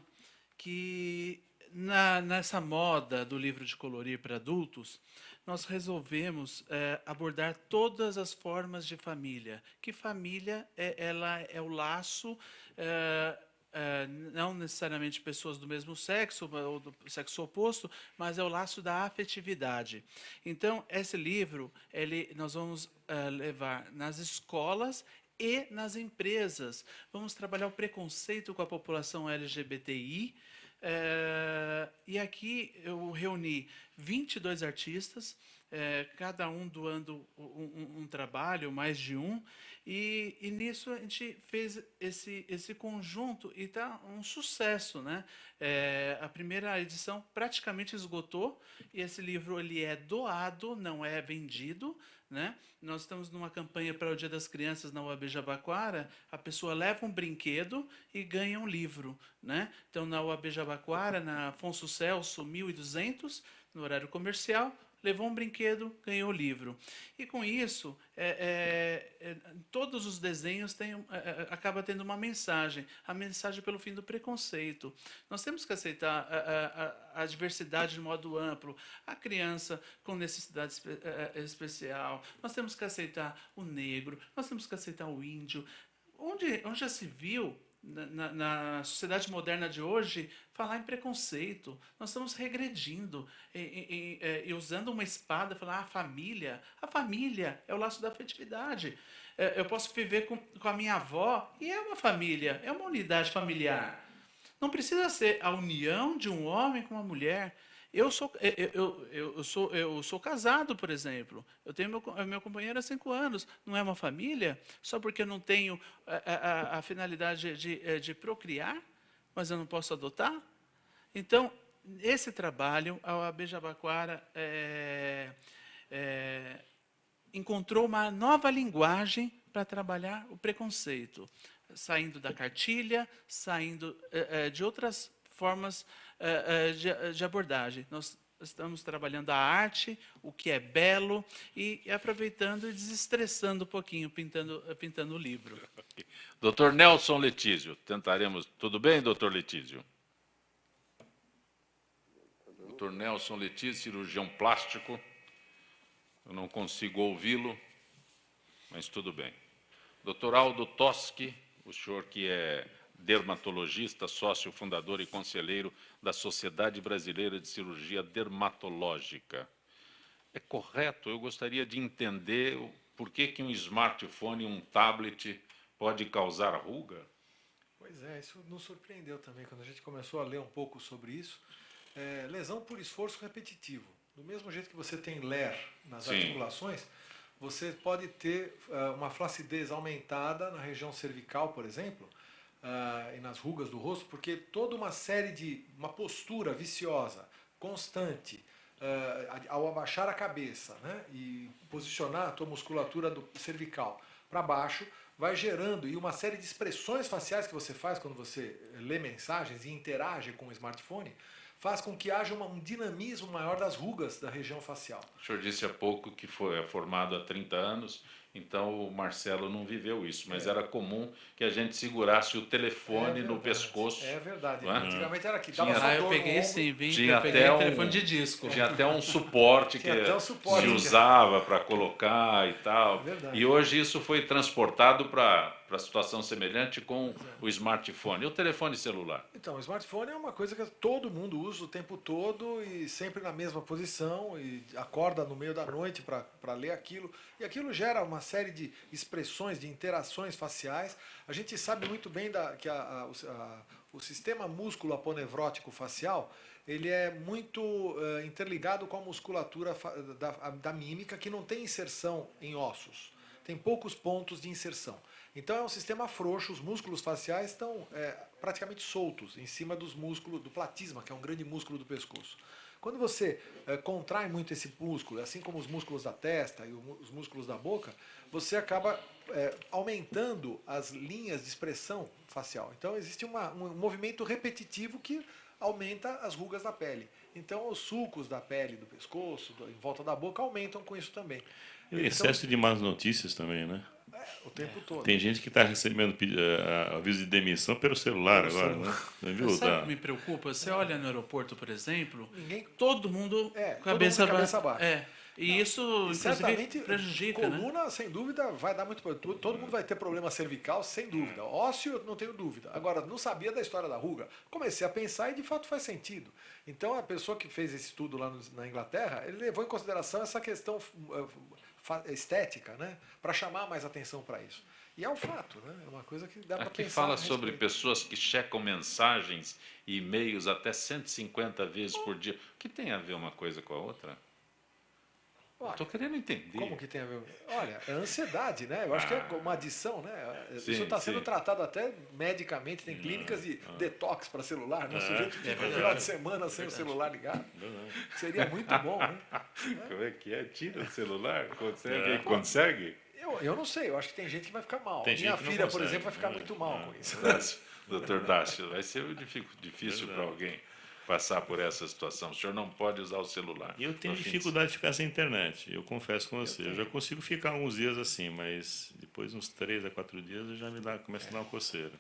que nessa moda do livro de colorir para adultos, nós resolvemos abordar todas as formas de família. Que família ela é o laço, não necessariamente pessoas do mesmo sexo ou do sexo oposto, mas é o laço da afetividade. Então, esse livro nós vamos levar nas escolas e nas empresas. Vamos trabalhar o preconceito com a população LGBTI. E aqui eu reuni 22 artistas, cada um doando um trabalho, mais de um, e nisso a gente fez esse conjunto e está um sucesso, né? A primeira edição praticamente esgotou e esse livro ele é doado, não é vendido, né? Nós estamos numa campanha para o Dia das Crianças na UAB Jabaquara, a pessoa leva um brinquedo e ganha um livro, né? Então, na UAB Jabaquara, na Afonso Celso, 1200, no horário comercial, levou um brinquedo, ganhou o livro. E com isso, todos os desenhos acaba tendo uma mensagem, a mensagem pelo fim do preconceito. Nós temos que aceitar a diversidade de modo amplo, a criança com necessidade especial, nós temos que aceitar o negro, nós temos que aceitar o índio. Onde já se viu, na sociedade moderna de hoje, falar em preconceito? Nós estamos regredindo e usando uma espada, falar a família é o laço da afetividade. Eu posso viver com a minha avó e é uma família, é uma unidade familiar. Não precisa ser a união de um homem com uma mulher. Eu sou casado, por exemplo. Eu tenho meu companheiro há 5 anos. Não é uma família? Só porque eu não tenho a finalidade de procriar, mas eu não posso adotar? Então, esse trabalho, a OAB Jabaquara encontrou uma nova linguagem para trabalhar o preconceito, saindo da cartilha, saindo de outras formas de abordagem. Nós estamos trabalhando a arte, o que é belo, e aproveitando e desestressando um pouquinho, pintando o livro. Doutor Nelson Letísio, tentaremos... Tudo bem, doutor Letísio? Doutor Nelson Letísio, cirurgião plástico. Eu não consigo ouvi-lo, mas tudo bem. Doutor Aldo Toschi, o senhor que é dermatologista, sócio fundador e conselheiro da Sociedade Brasileira de Cirurgia Dermatológica. É correto? Eu gostaria de entender por que um smartphone, um tablet, pode causar ruga? Pois é, isso nos surpreendeu também, quando a gente começou a ler um pouco sobre isso. lesão por esforço repetitivo. Do mesmo jeito que você tem LER nas Sim. articulações, você pode ter uma flacidez aumentada na região cervical, por exemplo, e nas rugas do rosto, porque toda uma série de uma postura viciosa, constante, ao abaixar a cabeça, né, e posicionar a tua musculatura do cervical para baixo, vai gerando, e uma série de expressões faciais que você faz quando você lê mensagens e interage com o smartphone, faz com que haja um dinamismo maior das rugas da região facial. O senhor disse há pouco que foi formado há 30 anos, então o Marcelo não viveu isso, mas era comum que a gente segurasse o telefone no pescoço. É verdade. Não é? Antigamente era aqui. Eu peguei sim, tinha eu peguei até telefone de disco. Tinha até um suporte que se usava para colocar e tal. Verdade. E hoje isso foi transportado para a situação semelhante com o smartphone. E o telefone celular? Então, o smartphone é uma coisa que todo mundo usa o tempo todo e sempre na mesma posição e acorda no meio da noite para ler aquilo. E aquilo gera uma série de expressões, de interações faciais. A gente sabe muito bem que o sistema músculo aponevrótico facial ele é muito interligado com a musculatura da mímica, que não tem inserção em ossos. Tem poucos pontos de inserção. Então é um sistema frouxo, os músculos faciais estão praticamente soltos em cima dos músculos do platisma, que é um grande músculo do pescoço. Quando você contrai muito esse músculo, assim como os músculos da testa e os músculos da boca, você acaba aumentando as linhas de expressão facial. Então existe um movimento repetitivo que aumenta as rugas da pele. Então os sulcos da pele do pescoço, em volta da boca, aumentam com isso também. E o excesso de más notícias também, né? O tempo todo. Tem gente que está recebendo aviso de demissão pelo celular agora, né? Viu? Sabe o que me preocupa? Você olha no aeroporto, por exemplo, todo mundo cabeça baixa. E isso certamente prejudica, coluna, sem dúvida, vai dar muito problema. Todo mundo vai ter problema cervical, sem dúvida. Ósseo, não tenho dúvida. Agora, não sabia da história da ruga. Comecei a pensar e, de fato, faz sentido. Então, a pessoa que fez esse estudo lá na Inglaterra, ele levou em consideração essa questão estética, né, para chamar mais atenção para isso. E é um fato, né? É uma coisa que dá para pensar. Aqui fala sobre pessoas que checam mensagens e e-mails até 150 vezes por dia. O que tem a ver uma coisa com a outra? Estou querendo entender. Como que tem a ver? Olha, é ansiedade, né? Eu acho que é uma adição, né? Isso está sendo tratado até medicamente, tem clínicas de detox para celular, né? O sujeito fica no final de semana sem o celular ligado. Seria muito bom, né? Como é que é? Tira o celular? Consegue? Eu não sei, eu acho que tem gente que vai ficar mal. Tem Minha filha, por exemplo, vai ficar muito mal com isso. Doutor Dácio, vai ser difícil para alguém passar por essa situação. O senhor não pode usar o celular. Eu tenho dificuldade de ficar sem internet, eu confesso com você. Eu já consigo ficar alguns dias assim, mas depois uns 3 a 4 dias eu já começa a dar uma coceira.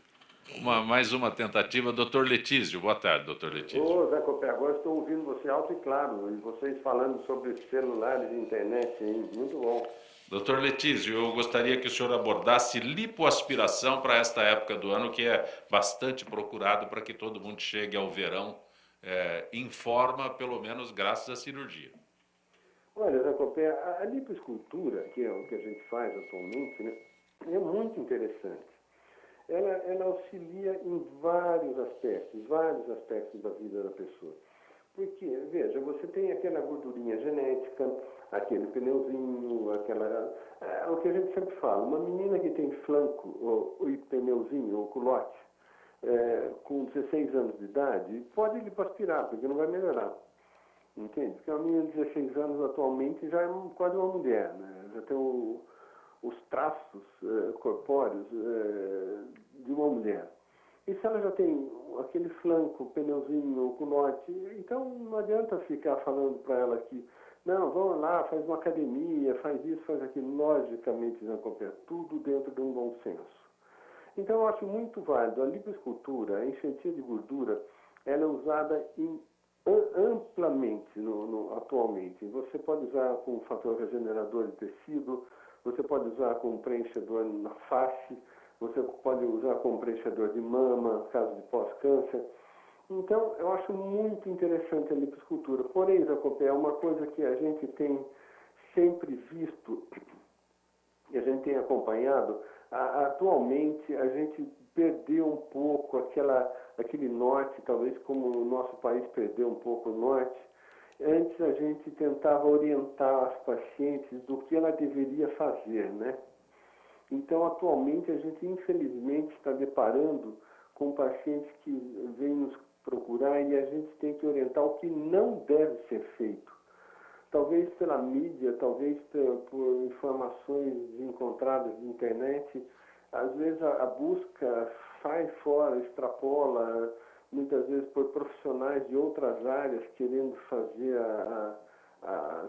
Mais uma tentativa. Doutor Letísio, boa tarde, doutor Letísio. Ô, Zé Copé, agora estou ouvindo você alto e claro, e vocês falando sobre celulares e internet, hein? Muito bom. Doutor Letísio, eu gostaria que o senhor abordasse lipoaspiração para esta época do ano, que é bastante procurado para que todo mundo chegue ao verão em forma, pelo menos graças à cirurgia. Olha, Zé Copé, a lipoescultura, que é o que a gente faz atualmente, né, é muito interessante. Ela auxilia em vários aspectos da vida da pessoa. Porque, veja, você tem aquela gordurinha genética, aquele pneuzinho, o que a gente sempre fala, uma menina que tem flanco ou pneuzinho ou culote, com 16 anos de idade, pode lipoaspirar, porque não vai melhorar. Entende? Porque uma menina de 16 anos atualmente já é quase uma mulher, né? Já tem os traços corpóreos de uma mulher. E se ela já tem aquele flanco, pneuzinho ou culote, então não adianta ficar falando para ela que não, vamos lá, faz uma academia, faz isso, faz aquilo. Logicamente, não acompanha tudo dentro de um bom senso. Então eu acho muito válido. A lipoescultura, a enxertia de gordura, ela é usada amplamente atualmente. Você pode usar com fator regenerador de tecido, você pode usar com preenchedor na face, você pode usar como preenchedor de mama, caso de pós-câncer. Então, eu acho muito interessante a lipoescultura. Porém, Jacopé, é uma coisa que a gente tem sempre visto e a gente tem acompanhado Atualmente, a gente perdeu um pouco aquele norte, talvez como o nosso país perdeu um pouco o norte. Antes a gente tentava orientar as pacientes do que ela deveria fazer, né? Então, atualmente, a gente, infelizmente, está deparando com pacientes que vêm nos procurar e a gente tem que orientar o que não deve ser feito. Talvez pela mídia, talvez por informações encontradas na internet, às vezes a busca sai fora, extrapola, muitas vezes por profissionais de outras áreas querendo fazer a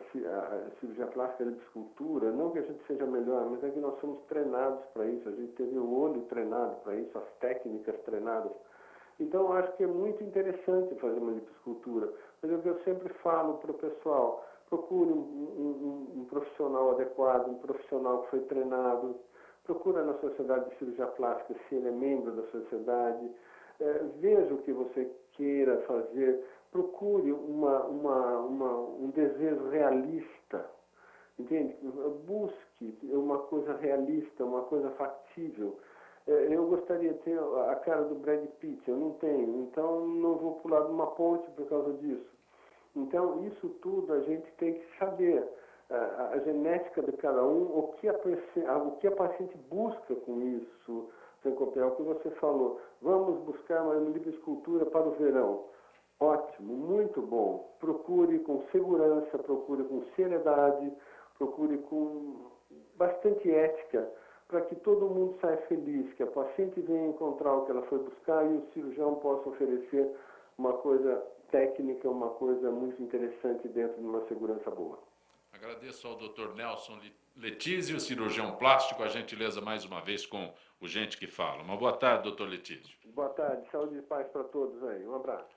cirurgia plástica de escultura. Não que a gente seja melhor, mas é que nós somos treinados para isso, a gente teve o olho treinado para isso, as técnicas treinadas. Então, eu acho que é muito interessante fazer uma lipoescultura. Mas é o que eu sempre falo para o pessoal: procure um profissional adequado, um profissional que foi treinado. Procura na Sociedade de Cirurgia Plástica se ele é membro da sociedade. Veja o que você queira fazer. Procure um desejo realista. Entende? Busque uma coisa realista, uma coisa factível. Eu gostaria de ter a cara do Brad Pitt, eu não tenho, então não vou pular de uma ponte por causa disso. Então, isso tudo a gente tem que saber, a genética de cada um, o que a paciente busca com isso. É o que você falou, vamos buscar uma lipoescultura para o verão. Ótimo, muito bom. Procure com segurança, procure com seriedade, procure com bastante ética, para que todo mundo saia feliz, que a paciente venha encontrar o que ela foi buscar e o cirurgião possa oferecer uma coisa técnica, uma coisa muito interessante dentro de uma segurança boa. Agradeço ao Dr. Nelson Letísio, cirurgião plástico, a gentileza mais uma vez com o Gente que Fala. Uma boa tarde, Dr. Letísio. Boa tarde, saúde e paz para todos aí. Um abraço.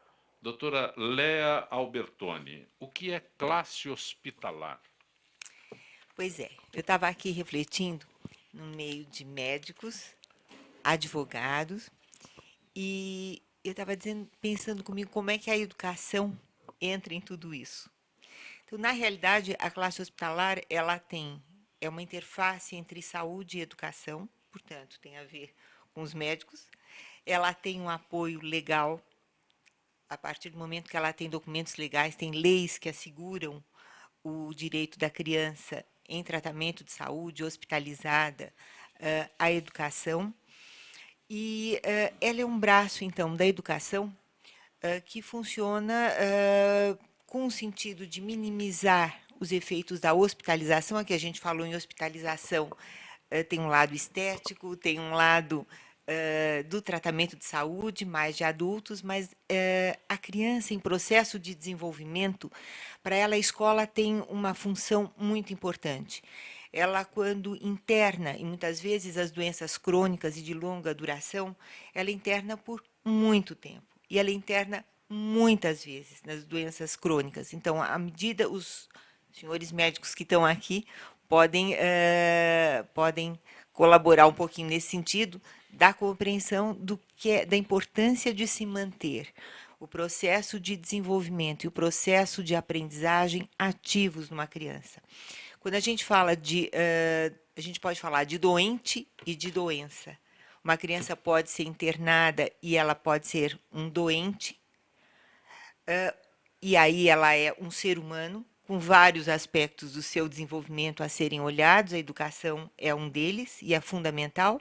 Doutora Lea Albertoni, o que é classe hospitalar? Pois é, eu estava aqui refletindo no meio de médicos, advogados, e eu estava pensando comigo como é que a educação entra em tudo isso. Então, na realidade, a classe hospitalar é uma interface entre saúde e educação, portanto, tem a ver com os médicos. Ela tem um apoio legal, a partir do momento que ela tem documentos legais, tem leis que asseguram o direito da criança em tratamento de saúde, hospitalizada, à educação. E ela é um braço, então, da educação que funciona com o sentido de minimizar os efeitos da hospitalização. Aqui a gente falou em hospitalização, tem um lado estético, tem um lado do tratamento de saúde, mais de adultos, mas a criança em processo de desenvolvimento, para ela a escola tem uma função muito importante. Ela, quando interna, e muitas vezes as doenças crônicas e de longa duração, ela interna por muito tempo. E ela interna muitas vezes nas doenças crônicas. Então, à medida, os senhores médicos que estão aqui podem colaborar um pouquinho nesse sentido, da compreensão da importância de se manter o processo de desenvolvimento e o processo de aprendizagem ativos numa criança. Quando a gente fala a gente pode falar de doente e de doença. Uma criança pode ser internada e ela pode ser um doente, e aí ela é um ser humano, com vários aspectos do seu desenvolvimento a serem olhados, a educação é um deles e é fundamental,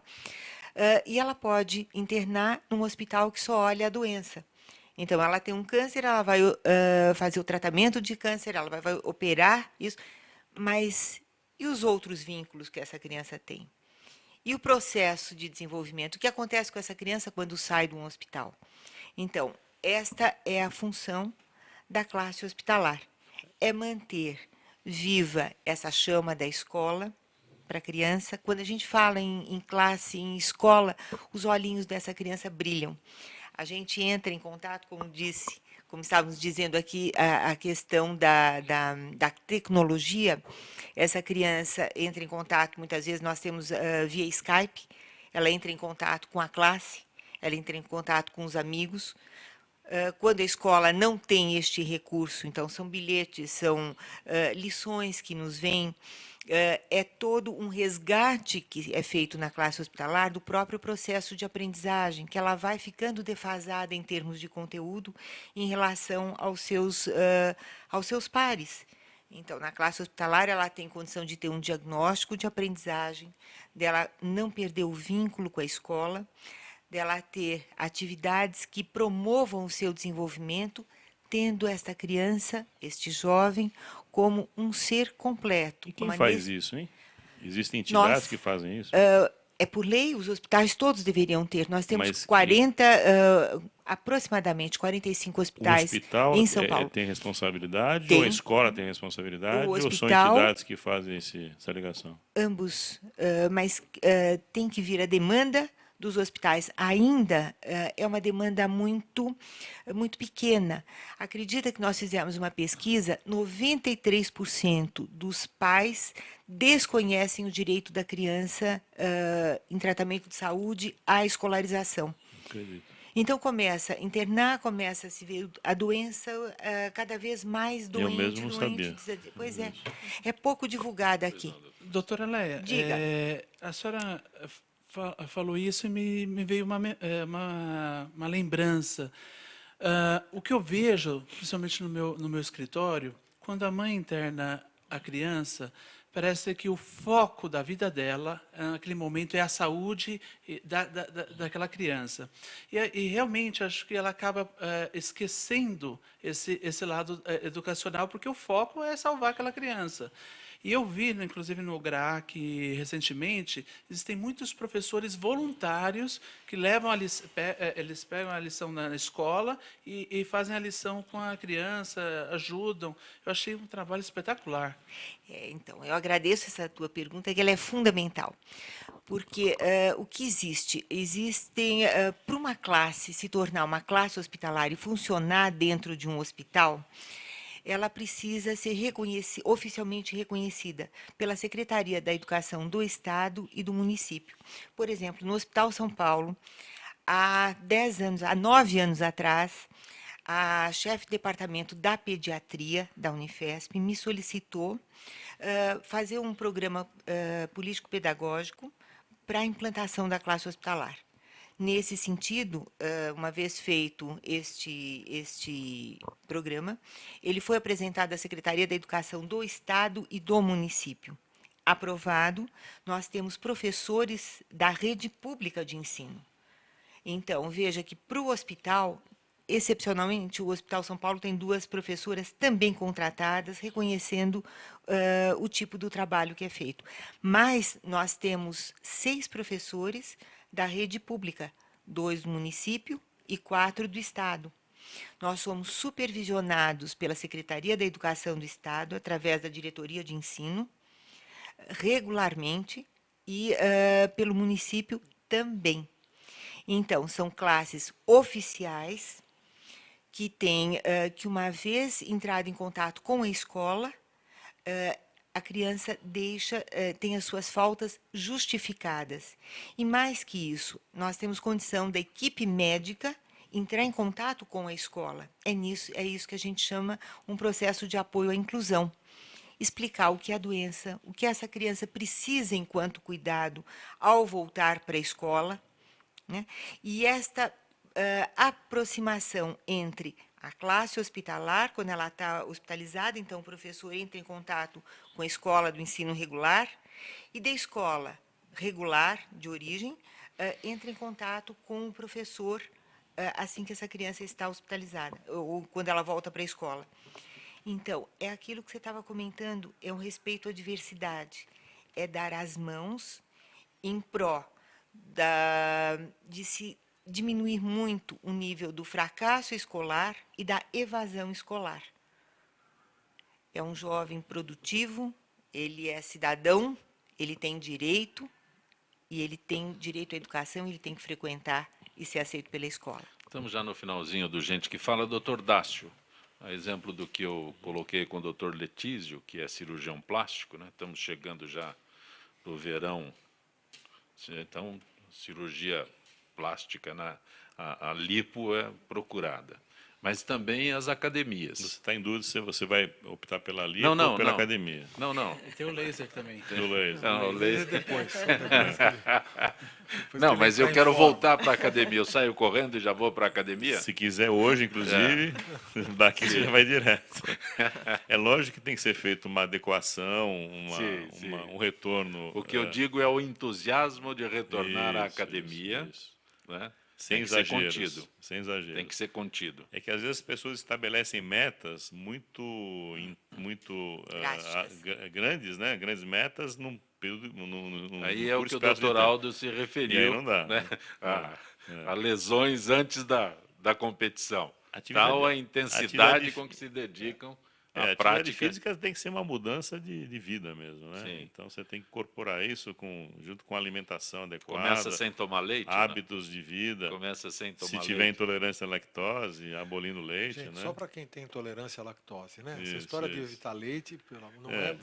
e ela pode internar num hospital que só olha a doença. Então, ela tem um câncer, ela vai fazer o tratamento de câncer, ela vai operar isso, mas e os outros vínculos que essa criança tem? E o processo de desenvolvimento? O que acontece com essa criança quando sai de um hospital? Então, esta é a função da classe hospitalar. É manter viva essa chama da escola para a criança. Quando a gente fala em classe, em escola, os olhinhos dessa criança brilham. A gente entra em contato, como estávamos dizendo aqui, a questão da tecnologia. Essa criança entra em contato, muitas vezes nós temos via Skype, ela entra em contato com a classe, ela entra em contato com os amigos, quando a escola não tem este recurso, então são bilhetes, são lições que nos vêm, é todo um resgate que é feito na classe hospitalar do próprio processo de aprendizagem, que ela vai ficando defasada em termos de conteúdo em relação aos seus pares. Então, na classe hospitalar, ela tem condição de ter um diagnóstico de aprendizagem, dela não perder o vínculo com a escola, dela ter atividades que promovam o seu desenvolvimento, tendo esta criança, este jovem, como um ser completo. E quem uma faz isso, hein? Existem entidades que fazem isso? É por lei, os hospitais todos deveriam ter. Nós temos Mas 40, aproximadamente 45 o hospitais hospital em São Paulo. tem responsabilidade, Tem. ou a escola tem responsabilidade, O ou são hospital- entidades que fazem essa ligação? Ambos, mas tem que vir a demanda dos hospitais. Ainda é uma demanda muito pequena. Acredita que nós fizemos uma pesquisa, 93% dos pais desconhecem o direito da criança em tratamento de saúde à escolarização. Acredito. Então começa a internar, começa a se ver a doença cada vez mais doente. mesmo não sabia. Pois é pouco divulgada aqui. Doutora Leia, Diga. A senhora falou isso e me veio uma lembrança. O que eu vejo, principalmente no meu escritório, quando a mãe interna a criança, parece que o foco da vida dela, naquele momento, é a saúde daquela criança. E realmente, acho que ela acaba esquecendo esse lado educacional, porque o foco é salvar aquela criança. E eu vi, inclusive no GRAC, recentemente, existem muitos professores voluntários que levam eles pegam a lição na escola e fazem a lição com a criança, ajudam. Eu achei um trabalho espetacular. Então, eu agradeço essa tua pergunta, que ela é fundamental. Porque o que existe? Para uma classe se tornar uma classe hospitalar e funcionar dentro de um hospital, ela precisa ser oficialmente reconhecida pela Secretaria da Educação do Estado e do município. Por exemplo, no Hospital São Paulo, há 9 anos atrás, a chefe de departamento da pediatria da Unifesp me solicitou fazer um programa político-pedagógico para a implantação da classe hospitalar. Nesse sentido, uma vez feito este programa, ele foi apresentado à Secretaria da Educação do Estado e do município. Aprovado, nós temos professores da rede pública de ensino. Então, veja que para o hospital, excepcionalmente, o Hospital São Paulo tem 2 professoras também contratadas, reconhecendo o tipo do trabalho que é feito. Mas nós temos 6 professores da rede pública, 2 do município e 4 do Estado. Nós somos supervisionados pela Secretaria da Educação do Estado, através da Diretoria de Ensino, regularmente, e pelo município também. Então, são classes oficiais que uma vez entrado em contato com a escola, a criança tem as suas faltas justificadas. E mais que isso, nós temos condição da equipe médica entrar em contato com a escola. É isso que a gente chama um processo de apoio à inclusão. Explicar o que é a doença, o que essa criança precisa enquanto cuidado ao voltar para a escola, né? E esta aproximação entre a classe hospitalar, quando ela está hospitalizada, então o professor entra em contato com a escola do ensino regular, e da escola regular, de origem, entra em contato com o professor assim que essa criança está hospitalizada, ou quando ela volta para a escola. Então, é aquilo que você estava comentando, é um respeito à diversidade, é dar as mãos em pró de se diminuir muito o nível do fracasso escolar e da evasão escolar. É um jovem produtivo, ele é cidadão, ele tem direito, e ele tem direito à educação, ele tem que frequentar e ser aceito pela escola. Estamos já no finalzinho do Gente que Fala. Doutor Dácio, a exemplo do que eu coloquei com o doutor Letísio, que é cirurgião plástico, né? Estamos chegando já no verão, então, cirurgia plástica, a lipo é procurada. Mas também as academias. Você está em dúvida se você vai optar pela lipo Não, ou pela não. academia. Não. Tem o laser também. Do laser. Não, o laser Depois. Não, mas eu quero voltar para a academia. Eu saio correndo e já vou para a academia? Se quiser hoje, inclusive, daqui você já vai direto. É lógico que tem que ser feita uma adequação, Sim. um retorno. O que eu digo é o entusiasmo de retornar à Isso, academia. isso. Né? Sem Tem que ser exageros. contido. Sem exagero. Tem que ser contido. É que às vezes as pessoas estabelecem metas muito grandes, né? Grandes metas num período. Aí é o que o doutor Aldo se referiu. E aí não dá. Né? A lesões antes da competição. Tal a intensidade com que se dedicam à atividade prática. física tem que ser uma mudança de vida mesmo, né? Sim. Então você tem que incorporar isso junto com a alimentação adequada. Começa sem tomar leite. Hábitos de vida. Começa sem tomar Se leite. tiver intolerância à lactose, abolindo leite, Gente, né? só para quem tem intolerância à lactose, né? Essa Isso, história de isso. evitar leite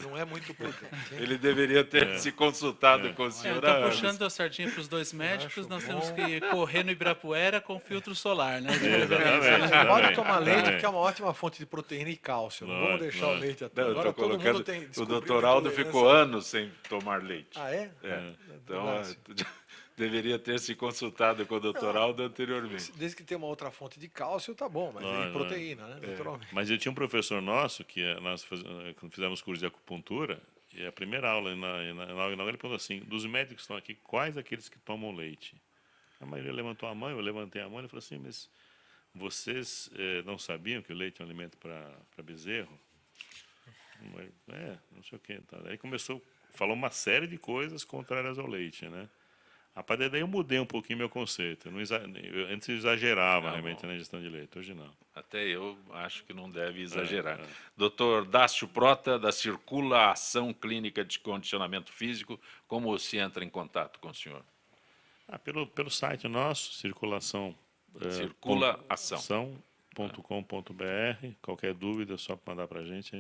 não é muito prudente. Hein? Ele deveria ter se consultado com o senhor. Estou puxando a sardinha para os dois médicos. Nós temos que correr no Ibirapuera com filtro solar, né? Exatamente. Pode tomar leite, porque é uma ótima fonte de proteína e cálcio. Não vamos Lógico, deixar o leite até. Não, eu Agora tô todo mundo colocando- tem. O descobriu doutor Aldo intolerância. ficou anos sem tomar leite. Ah, é? Então, Braço. deveria ter se consultado com o doutor Aldo anteriormente. Desde que tem uma outra fonte de cálcio, tá bom, mas Não, e proteína, né? Naturalmente. Mas eu tinha um professor nosso, que nós quando fizemos curso de acupuntura, e a primeira aula, ele falou assim, dos médicos que estão aqui, quais aqueles que tomam leite? A maioria levantou a mão, eu levantei a mão, ele falou assim, mas vocês não sabiam que o leite é um alimento para bezerro? Não sei o quê. Então, aí falou uma série de coisas contrárias ao leite, né? A partir daí eu mudei um pouquinho meu conceito. Antes eu exagerava realmente na ingestão de leite, hoje não. Até eu acho que não deve exagerar. Doutor Dácio Prota, da Circula Ação Clínica de Condicionamento Físico, como se entra em contato com o senhor? Pelo site nosso, circulação. Circula Ação. ação.com.br. Qualquer dúvida, é só mandar para a gente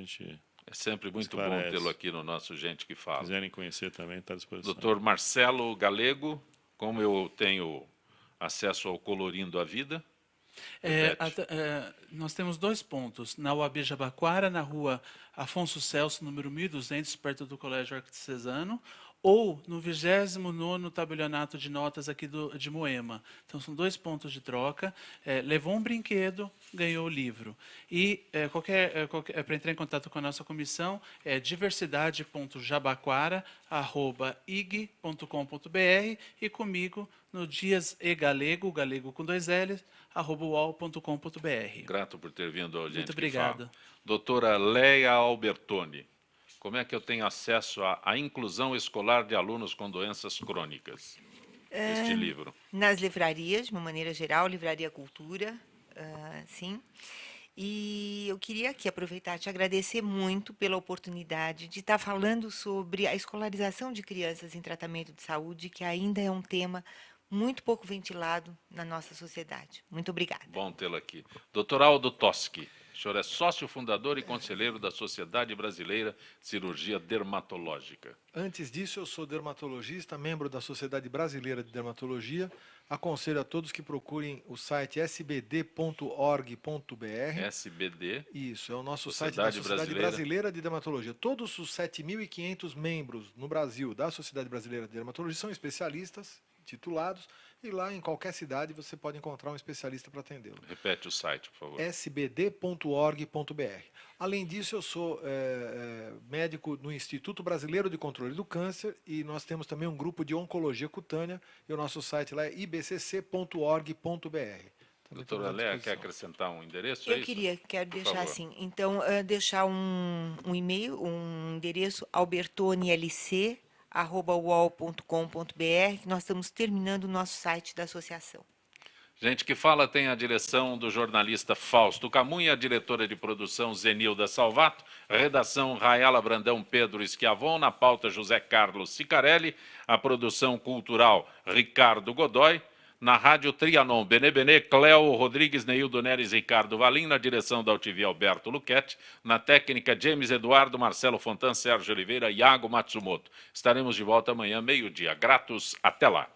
É sempre muito bom esclarece. tê-lo aqui no nosso Gente que Fala. Se quiserem conhecer também, está à disposição. Doutor Marcelo Galego, como eu tenho acesso ao Colorindo a Vida? Nós temos 2 pontos. Na UAB Jabaquara, na rua Afonso Celso, número 1200, perto do Colégio Arquidiocesano, ou no 29º tabelionato de notas aqui de Moema. Então, são 2 pontos de troca. Levou um brinquedo, ganhou o livro. E para entrar em contato com a nossa comissão, é diversidade.jabaquara@ig.com.br e comigo no Dias e Galego, Galego com 2 L's, @uol.com.br. Grato por ter vindo ao Gente Muito que obrigado. Fala. Doutora Leia Albertoni, como é que eu tenho acesso à inclusão escolar de alunos com doenças crônicas? Este livro. Nas livrarias, de uma maneira geral, Livraria Cultura, sim. E eu queria aqui aproveitar e te agradecer muito pela oportunidade de estar falando sobre a escolarização de crianças em tratamento de saúde, que ainda é um tema muito pouco ventilado na nossa sociedade. Muito obrigada. Bom tê-lo aqui. Doutor Aldo Toschi, o senhor é sócio fundador e conselheiro da Sociedade Brasileira de Cirurgia Dermatológica. Antes disso, eu sou dermatologista, membro da Sociedade Brasileira de Dermatologia. Aconselho a todos que procurem o site sbd.org.br. SBD. Isso, é o nosso Sociedade site da Sociedade Brasileira. Brasileira de Dermatologia. Todos os 7.500 membros no Brasil da Sociedade Brasileira de Dermatologia são especialistas titulados e lá em qualquer cidade você pode encontrar um especialista para atendê-lo. Repete o site, por favor. sbd.org.br. Além disso, eu sou médico no Instituto Brasileiro de Controle do Câncer e nós temos também um grupo de oncologia cutânea e o nosso site lá é ibcc.org.br. Doutora Léa, quer acrescentar um endereço? Eu quero Por deixar favor. assim, então, deixar um e-mail, um endereço, albertonilc@uol.com.br, que nós estamos terminando o nosso site da associação. Gente que Fala tem a direção do jornalista Fausto Camunha, a diretora de produção Zenilda Salvato, redação Rayala Brandão Pedro Schiavon, na pauta José Carlos Sicarelli, a produção cultural Ricardo Godoy, na rádio Trianon Benebene, Cleo Rodrigues, Neildo Neres, Ricardo Valim, na direção da UTV Alberto Luquete, na técnica James Eduardo, Marcelo Fontan, Sérgio Oliveira, Iago Matsumoto. Estaremos de volta amanhã, meio-dia. Gratos, até lá.